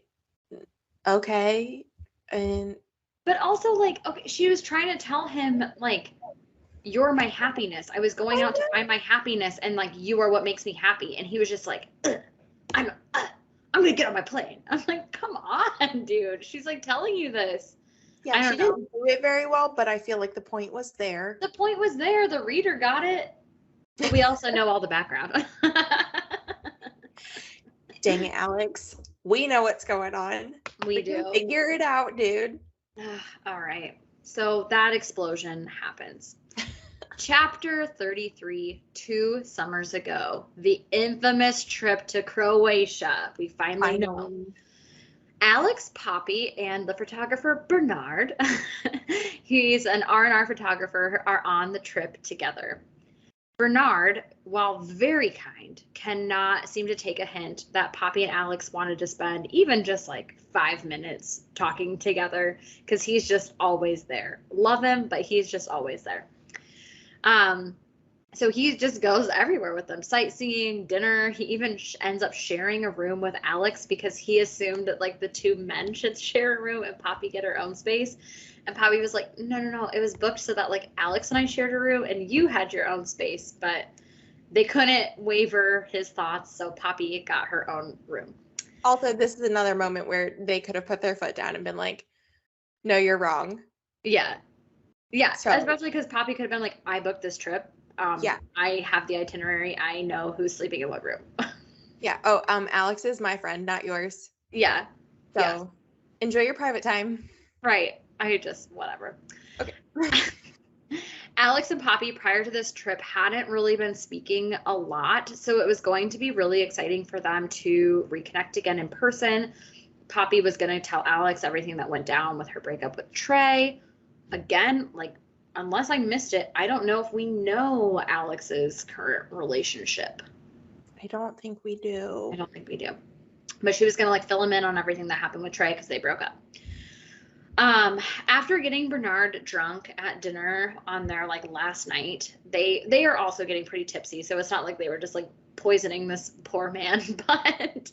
okay. And but also, like, okay, she was trying to tell him, like, you're my happiness. I was going out to find my happiness, and like, you are what makes me happy. And he was just like, I'm gonna get on my plane. I'm like, come on, dude. She's like telling you this. yeah, she didn't do it very well, but I feel like the point was there. The point was there. The reader got it. But we also know all the background. Dang it, Alex. We know what's going on. We do. Figure it out, dude. All right. So that explosion happens. Chapter 33, 2 summers ago, the infamous trip to Croatia. We finally know. Alex, Poppy, and the photographer Bernard, he's an R&R photographer, are on the trip together. Bernard, while very kind, cannot seem to take a hint that Poppy and Alex wanted to spend even just like 5 minutes talking together, because he's just always there. Love him, but he's just always there. So he just goes everywhere with them, sightseeing, dinner. He even ends up sharing a room with Alex because he assumed that like the two men should share a room and Poppy get her own space. And Poppy was like, no, it was booked so that like Alex and I shared a room and you had your own space, but they couldn't waver his thoughts, so Poppy got her own room. Also, this is another moment where they could have put their foot down and been like, no, you're wrong. Yeah, so, especially because Poppy could have been like, I booked this trip. I have the itinerary. I know who's sleeping in what room. Yeah. Oh, Alex is my friend, not yours. Yeah. So enjoy your private time. Right. I just, whatever. Okay. Alex and Poppy prior to this trip hadn't really been speaking a lot, so it was going to be really exciting for them to reconnect again in person. Poppy was going to tell Alex everything that went down with her breakup with Trey. Again, like, unless I missed it, I don't know if we know Alex's current relationship. I don't think we do. But she was going to like fill him in on everything that happened with Trey because they broke up. After getting Bernard drunk at dinner on their like last night, they are also getting pretty tipsy. So it's not like they were just like poisoning this poor man, but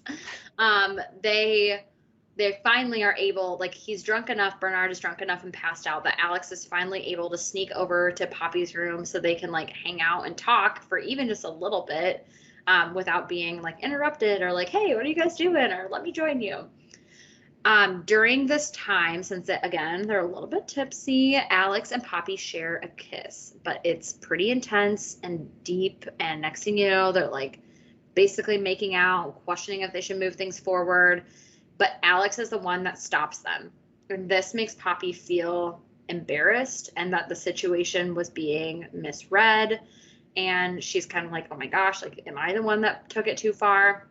they finally are able, like, he's drunk enough, Bernard is drunk enough and passed out, that Alex is finally able to sneak over to Poppy's room so they can like hang out and talk for even just a little bit, without being like interrupted or like, hey, what are you guys doing? Or let me join you. During this time, since again, they're a little bit tipsy, Alex and Poppy share a kiss, but it's pretty intense and deep. And next thing you know, they're like basically making out, questioning if they should move things forward. But Alex is the one that stops them. And this makes Poppy feel embarrassed and that the situation was being misread. And she's kind of like, oh my gosh, like, am I the one that took it too far?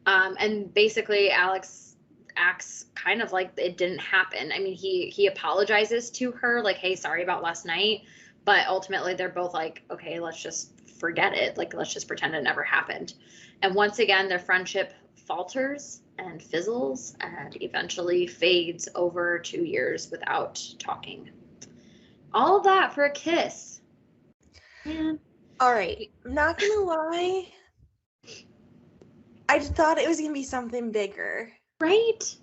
And basically Alex acts kind of like it didn't happen. I mean, he apologizes to her, like, hey, sorry about last night. But ultimately they're both like, okay, let's just forget it. Like, let's just pretend it never happened. And once again, their friendship falters and fizzles and eventually fades over 2 years without talking. All of that for a kiss. Man. All right. I'm not going to lie. I thought it was going to be something bigger. Right?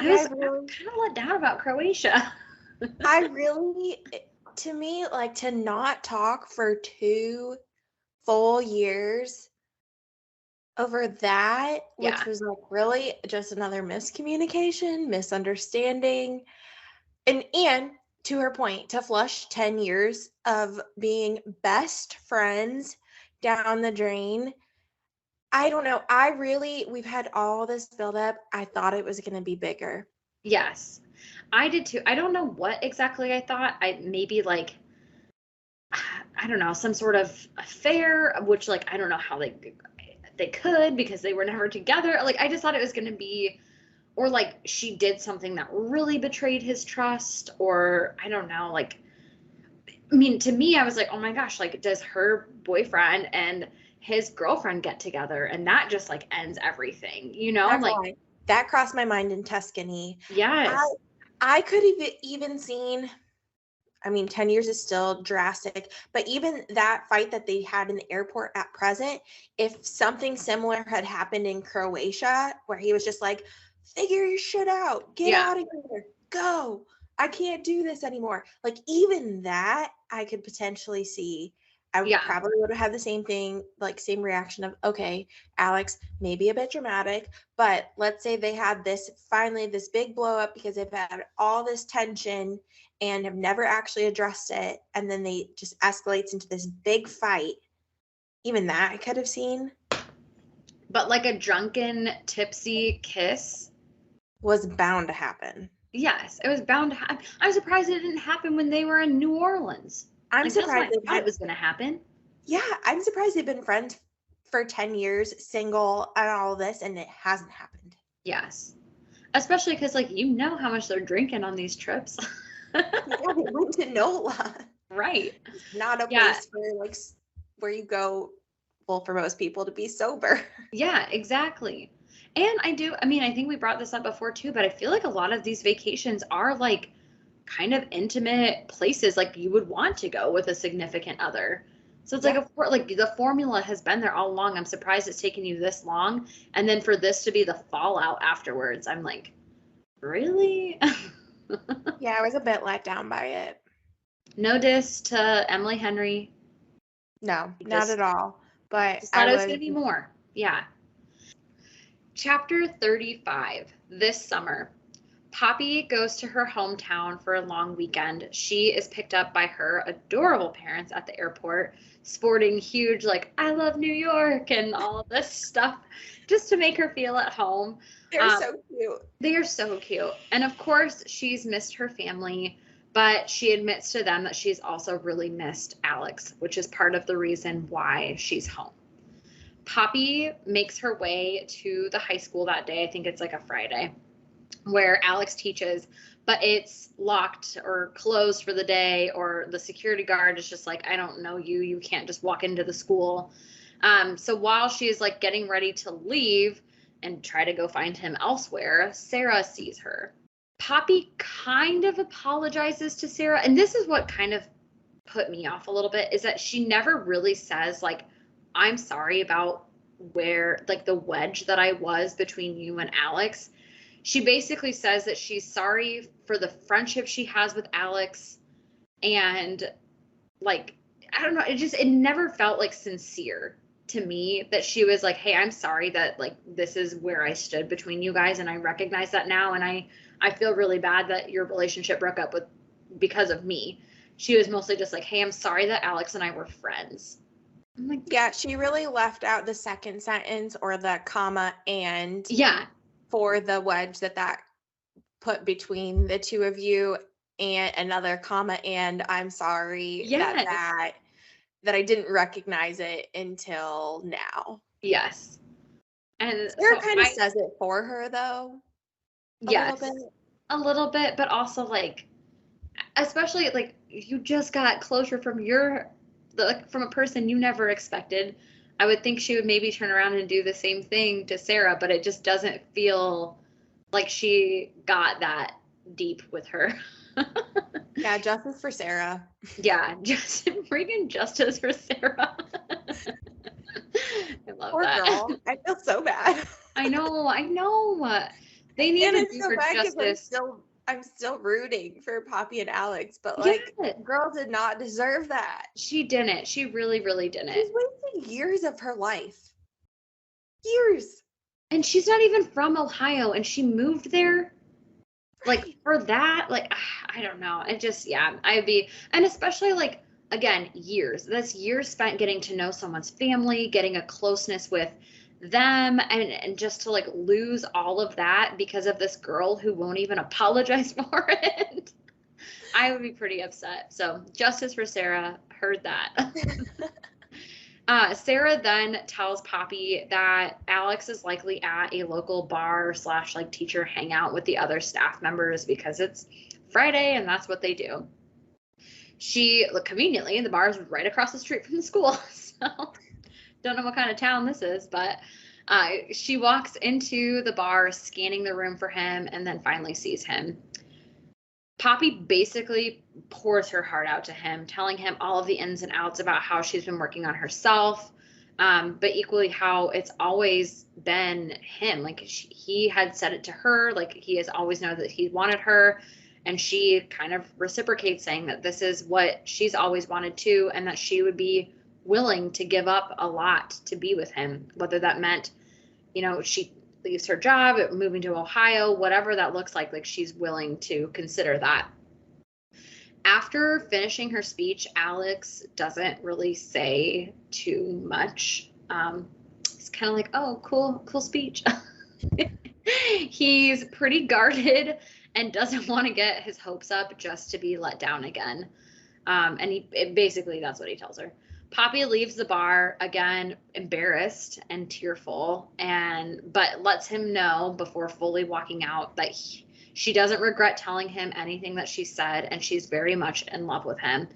I was kind of let down about Croatia. To me, like, to not talk for 2 full years. over that, Yeah. which was like really just another miscommunication, misunderstanding. And to her point, to flush 10 years of being best friends down the drain. I don't know. We've had all this buildup. I thought it was going to be bigger. Yes. I did too. I don't know what exactly I thought. I maybe like I don't know, some sort of affair, which like I don't know how they could because they were never together. Like I just thought it was going to be or like she did something that really betrayed his trust or I don't know, like I mean to me I was like, "Oh my gosh, like does her boyfriend and his girlfriend get together and that just like ends everything, you know?" That's Like why that crossed my mind in Tuscany. I yes. I could have even seen, I mean, 10 years is still drastic, but even that fight that they had in the airport at present, if something similar had happened in Croatia, where he was just like, figure your shit out, get Yeah. out of here, go. I can't do this anymore. Like, even that, I could potentially see. I Yeah. probably would have had the same thing, like, same reaction of, okay, Alex, maybe a bit dramatic, but let's say they had this finally, this big blow up because they've had all this tension and have never actually addressed it, and then they just escalates into this big fight. Even that I could have seen But like a drunken, tipsy kiss, was bound to happen. yes, it was bound to happen. I'm surprised it didn't happen when they were in New Orleans. I'm Like that's what surprised I they've thought it had, was going to happen. yeah, I'm surprised they've been friends for 10 years, single, and all this, and it hasn't happened. Yes. Especially because, like, you know how much they're drinking on these trips. Yeah, they went to NOLA. Right. It's not a Yeah. place for like where you go, well, for most people to be sober. Yeah, exactly. And I mean, I think we brought this up before too, but I feel like a lot of these vacations are like kind of intimate places like you would want to go with a significant other. So it's like Yeah. like the formula has been there all along. I'm surprised it's taken you this long. And then for this to be the fallout afterwards, I'm like, really? Yeah, I was a bit let down by it. No diss to Emily Henry. No, not Just at all. But just I thought it was was, going to be more. Yeah. Chapter 35. This summer. Poppy goes to her hometown for a long weekend. She is picked up by her adorable parents at the airport, sporting huge, like, I love New York and all of this stuff just to make her feel at home. they're so cute. They are so cute. And of course, she's missed her family, but she admits to them that she's also really missed Alex, which is part of the reason why she's home. Poppy makes her way to the high school that day. I think it's like a Friday where Alex teaches, but it's locked or closed for the day, or the security guard is just like, I don't know you. You can't just walk into the school. So while she's like getting ready to leave and try to go find him elsewhere, Sarah sees her. Poppy kind of apologizes to Sarah. And this is what kind of put me off a little bit is that she never really says, like, I'm sorry about where, like, the wedge that I was between you and Alex. She basically says that she's sorry for the friendship she has with Alex. And, like, I don't know, it never felt like sincere to me that she was like, hey, I'm sorry that, like, this is where I stood between you guys. And I recognize that now. And I feel really bad that your relationship broke up because of me. She was mostly just like, hey, I'm sorry that Alex and I were friends. I'm like, Yeah, she really left out the second sentence or the comma and yeah, for the wedge that put between the two of you, and another comma and I'm sorry yes, that I didn't recognize it until now. yes. And Sarah so kind of says it for her though, a little yes, bit. a little bit, but also like, especially like you just got closure from a person you never expected. I would think she would maybe turn around and do the same thing to Sarah, but it just doesn't feel like she got that deep with her. Yeah, justice for Sarah. Yeah, just bringing justice for Sarah. I love Poor that. girl. I feel so bad. I know. They need And to it's do so her bad because justice. I'm still rooting for Poppy and Alex, but like, Yeah, girl did not deserve that. she didn't. She really, really didn't. She's wasting years of her life. Years. And she's not even from Ohio, and she moved there like Right. for that. Like, I don't know. It just, yeah, I'd be, and especially like, again, years. That's years spent getting to know someone's family, getting a closeness with them, and just to like lose all of that because of this girl who won't even apologize for it. I would be pretty upset. So, justice for Sarah. Heard that. Sarah then tells Poppy that Alex is likely at a local bar slash like teacher hangout with the other staff members because it's Friday and that's what they do. She, look, conveniently, the bar is right across the street from the school. So don't know what kind of town this is, but she walks into the bar, scanning the room for him, and then finally sees him. Poppy basically pours her heart out to him, telling him all of the ins and outs about how she's been working on herself, but equally how it's always been him. Like he had said it to her, like he has always known that he wanted her, and she kind of reciprocates, saying that this is what she's always wanted too, and that she would be willing to give up a lot to be with him, whether that meant, she leaves her job, moving to Ohio, whatever that looks like she's willing to consider that. After finishing her speech, Alex doesn't really say too much. He's kind of like, oh, cool speech. He's pretty guarded and doesn't want to get his hopes up just to be let down again. And basically that's what he tells her. Poppy leaves the bar, again, embarrassed and tearful, but lets him know before fully walking out that she doesn't regret telling him anything that she said, and she's very much in love with him.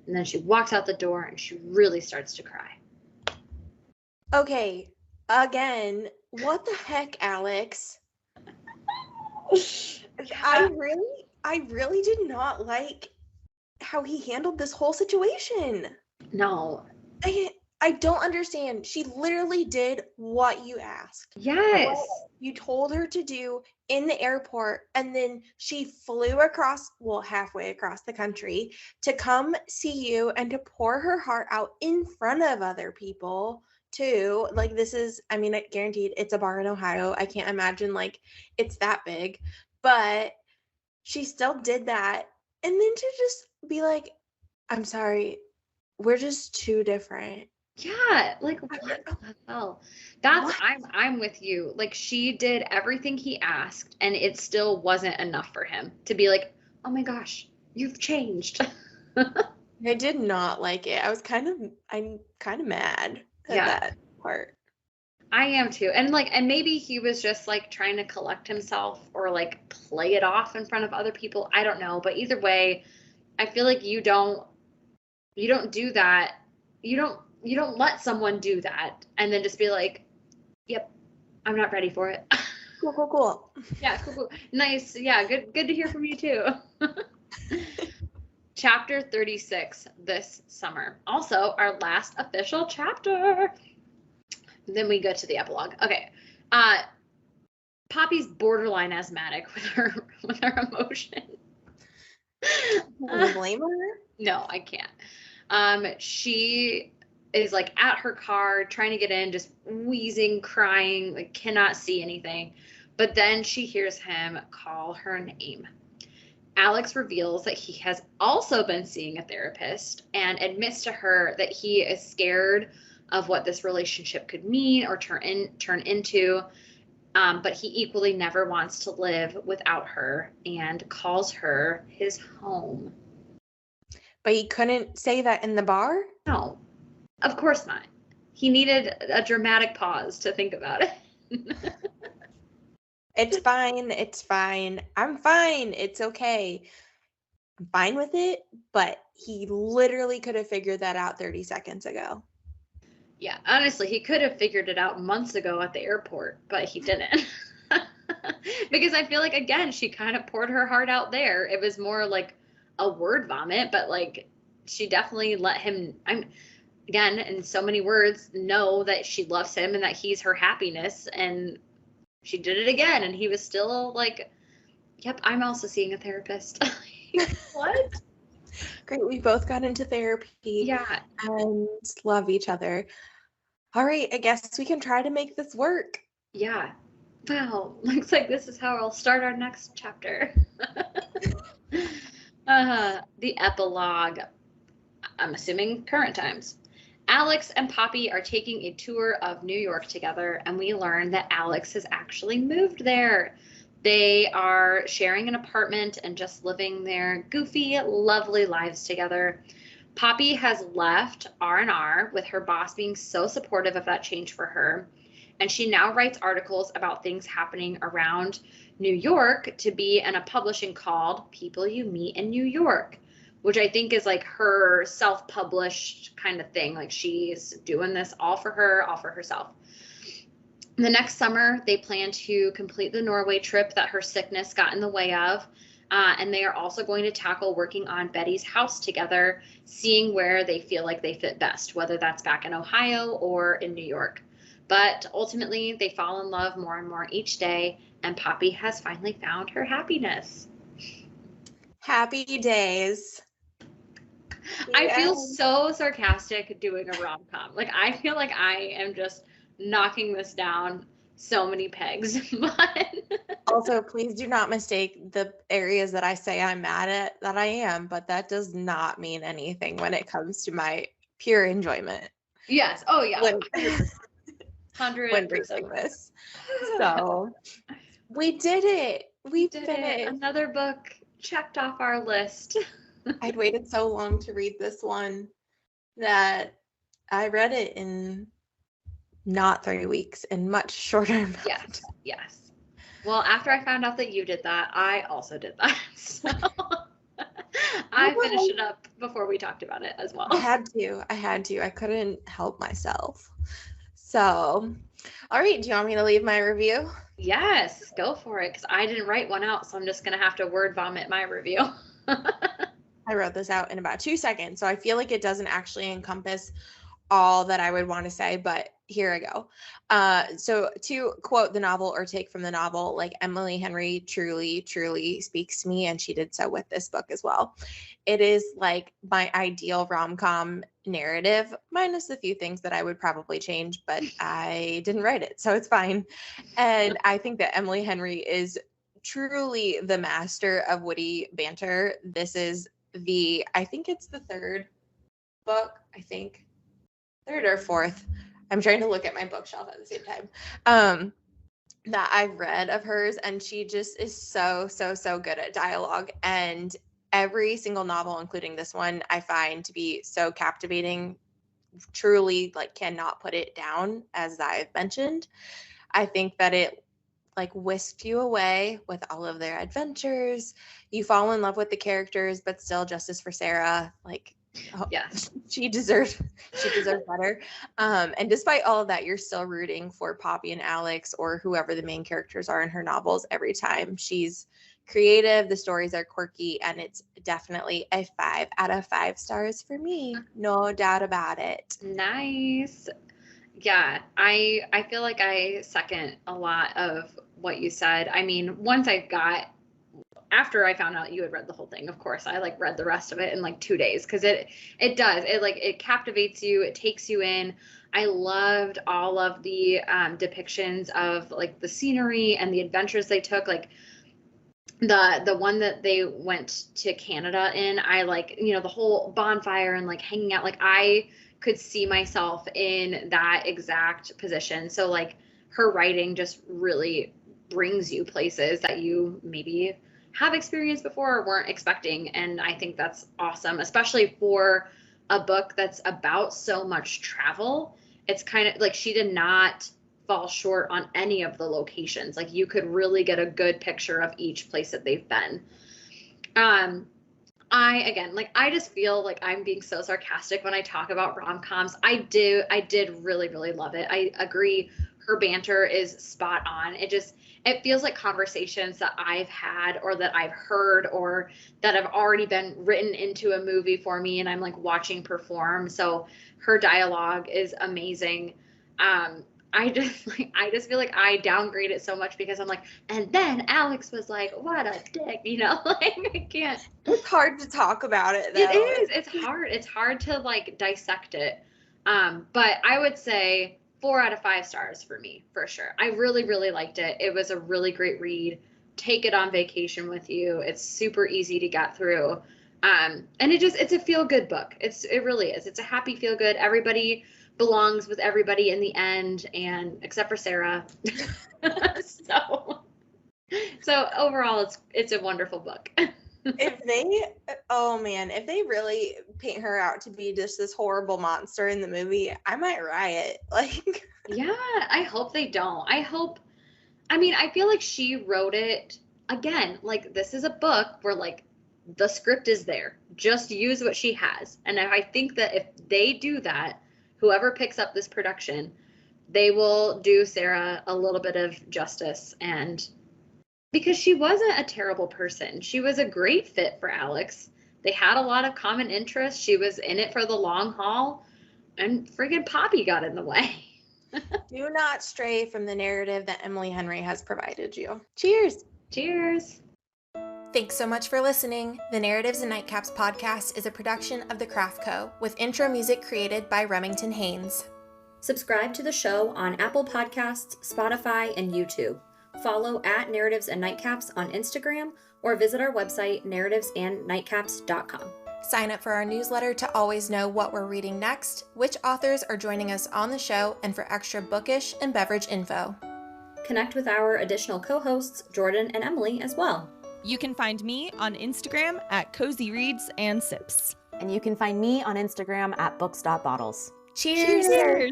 And then she walks out the door and she really starts to cry. Okay, again, what the heck, Alex? I really did not like how he handled this whole situation. No. I don't understand. She literally did what you asked. Yes. What you told her to do in the airport, and then she flew halfway across the country to come see you and to pour her heart out in front of other people too. Like, this is, I mean, guaranteed it's a bar in Ohio. I can't imagine like it's that big, but she still did that. And then to just be like, I'm sorry, we're just too different. Yeah, like what the hell? I'm with you. Like she did everything he asked and it still wasn't enough for him to be like, "Oh my gosh, you've changed." I did not like it. I'm kind of mad at that part. I am too. And maybe he was just like trying to collect himself or like play it off in front of other people. I don't know, but either way, I feel like you don't do that. You don't let someone do that and then just be like, "Yep, I'm not ready for it." Cool. Yeah, cool. Nice. Yeah, good to hear from you too. Chapter 36 this summer. Also, our last official chapter. Then we go to the epilogue. Okay. Poppy's borderline asthmatic with her emotion. Can you blame her? No, I can't. She is like at her car trying to get in, just wheezing, crying, like cannot see anything. But then she hears him call her name. Alex reveals that he has also been seeing a therapist and admits to her that he is scared of what this relationship could mean or turn into. But he equally never wants to live without her and calls her his home. But he couldn't say that in the bar? No, of course not. He needed a dramatic pause to think about it. It's fine. I'm fine. It's okay. I'm fine with it, but he literally could have figured that out 30 seconds ago. Yeah, honestly, he could have figured it out months ago at the airport, but he didn't. Because I feel like, again, she kind of poured her heart out there. It was more like a word vomit, but like she definitely let him, again, in so many words, know that she loves him and that he's her happiness. And she did it again. And he was still like, "Yep, I'm also seeing a therapist." What? Great. We both got into therapy. Yeah. And love each other. All right, I guess we can try to make this work. Yeah. Wow. Looks like this is how I'll start our next chapter. The epilogue. I'm assuming current times. Alex and Poppy are taking a tour of New York together, and we learn that Alex has actually moved there. They are sharing an apartment and just living their goofy, lovely lives together. Poppy has left R&R with her boss being so supportive of that change for her. And she now writes articles about things happening around New York to be in a publishing called People You Meet in New York, which I think is like her self-published kind of thing. Like she's doing this all for her, all for herself. The next summer, they plan to complete the Norway trip that her sickness got in the way of. And they are also going to tackle working on Betty's house together, seeing where they feel like they fit best, whether that's back in Ohio or in New York. But ultimately, they fall in love more and more each day, and Poppy has finally found her happiness. Happy days. I feel so sarcastic doing a rom-com. Like, I feel like I am just knocking this down so many pegs. But Also, please do not mistake the areas that I say I'm mad at that I am, but that does not mean anything when it comes to my pure enjoyment. yes. Oh, yeah. When, 100%. when reading this. So, we did it. We did finished. it. Another book checked off our list. I'd waited so long to read this one that I read it in not 3 weeks, in much shorter amount. Yes, yes. Well, after I found out that you did that, I also did that. So I finished it up before we talked about it as well. I had to. I couldn't help myself. So, all right. Do you want me to leave my review? Yes, go for it. Because I didn't write one out, so I'm just going to have to word vomit my review. I wrote this out in about 2 seconds, so I feel like it doesn't actually encompass all that I would want to say, but here I go. So to quote the novel or take from the novel, like Emily Henry truly, truly speaks to me, and she did so with this book as well. It is like my ideal rom-com narrative, minus a few things that I would probably change, but I didn't write it, so it's fine. And I think that Emily Henry is truly the master of witty banter. This is I think it's the third book, third or fourth. I'm trying to look at my bookshelf at the same time. That I've read of hers, and she just is so good at dialogue. And every single novel, including this one, I find to be so captivating. Truly, like, cannot put it down, as I've mentioned. I think that it like whisks you away with all of their adventures. You fall in love with the characters, but still, justice for Sarah. Like, oh, Yes. she deserved better. And despite all of that, you're still rooting for Poppy and Alex, or whoever the main characters are in her novels, every time. She's creative, the stories are quirky, and it's definitely a 5 out of 5 stars for me. No doubt about it. Nice. Yeah, I feel like I second a lot of what you said. I mean, after I found out you had read the whole thing, of course, I like read the rest of it in like 2 days, because it captivates you, it takes you in. I loved all of the depictions of like the scenery and the adventures they took. Like the one that they went to Canada in, I like, the whole bonfire and like hanging out, like I could see myself in that exact position. So like her writing just really brings you places that you maybe have experienced before or weren't expecting. And I think that's awesome, especially for a book that's about so much travel. It's kind of like she did not fall short on any of the locations. Like you could really get a good picture of each place that they've been. I just feel like I'm being so sarcastic when I talk about rom-coms. I did really, really love it. I agree. Her banter is spot on. It feels like conversations that I've had or that I've heard or that have already been written into a movie for me, and I'm like watching perform. So her dialogue is amazing. I just feel like I downgrade it so much because I'm like, and then Alex was like, what a dick, like I can't. It's hard to talk about it, though. It is. It's hard. It's hard to like dissect it. But I would say 4 out of 5 stars for me, for sure. I really, really liked it. It was a really great read. Take it on vacation with you. It's super easy to get through. And it's a feel good book. It really is. It's a happy feel good. Everybody belongs with everybody in the end, and except for Sarah. So overall, it's a wonderful book. If they really paint her out to be just this horrible monster in the movie, I might riot. Like, yeah, I hope they don't. I feel like she wrote it again. Like, this is a book where, like, the script is there. Just use what she has. And I think that if they do that, whoever picks up this production, they will do Sarah a little bit of justice. And because she wasn't a terrible person, she was a great fit for Alex. They had a lot of common interests. She was in it for the long haul, and friggin' Poppy got in the way. do not stray from the narrative that Emily Henry has provided you. Cheers. Cheers. Thanks so much for listening. The Narratives and Nightcaps podcast is a production of The Craft Co. with intro music created by Remington Haynes. Subscribe to the show on Apple Podcasts, Spotify, and YouTube. Follow at Narratives and Nightcaps on Instagram or visit our website, narrativesandnightcaps.com. Sign up for our newsletter to always know what we're reading next, which authors are joining us on the show, and for extra bookish and beverage info. Connect with our additional co-hosts, Jordan and Emily, as well. You can find me on Instagram at Cozy Reads and Sips. And you can find me on Instagram at books.bottles. Cheers! Cheers!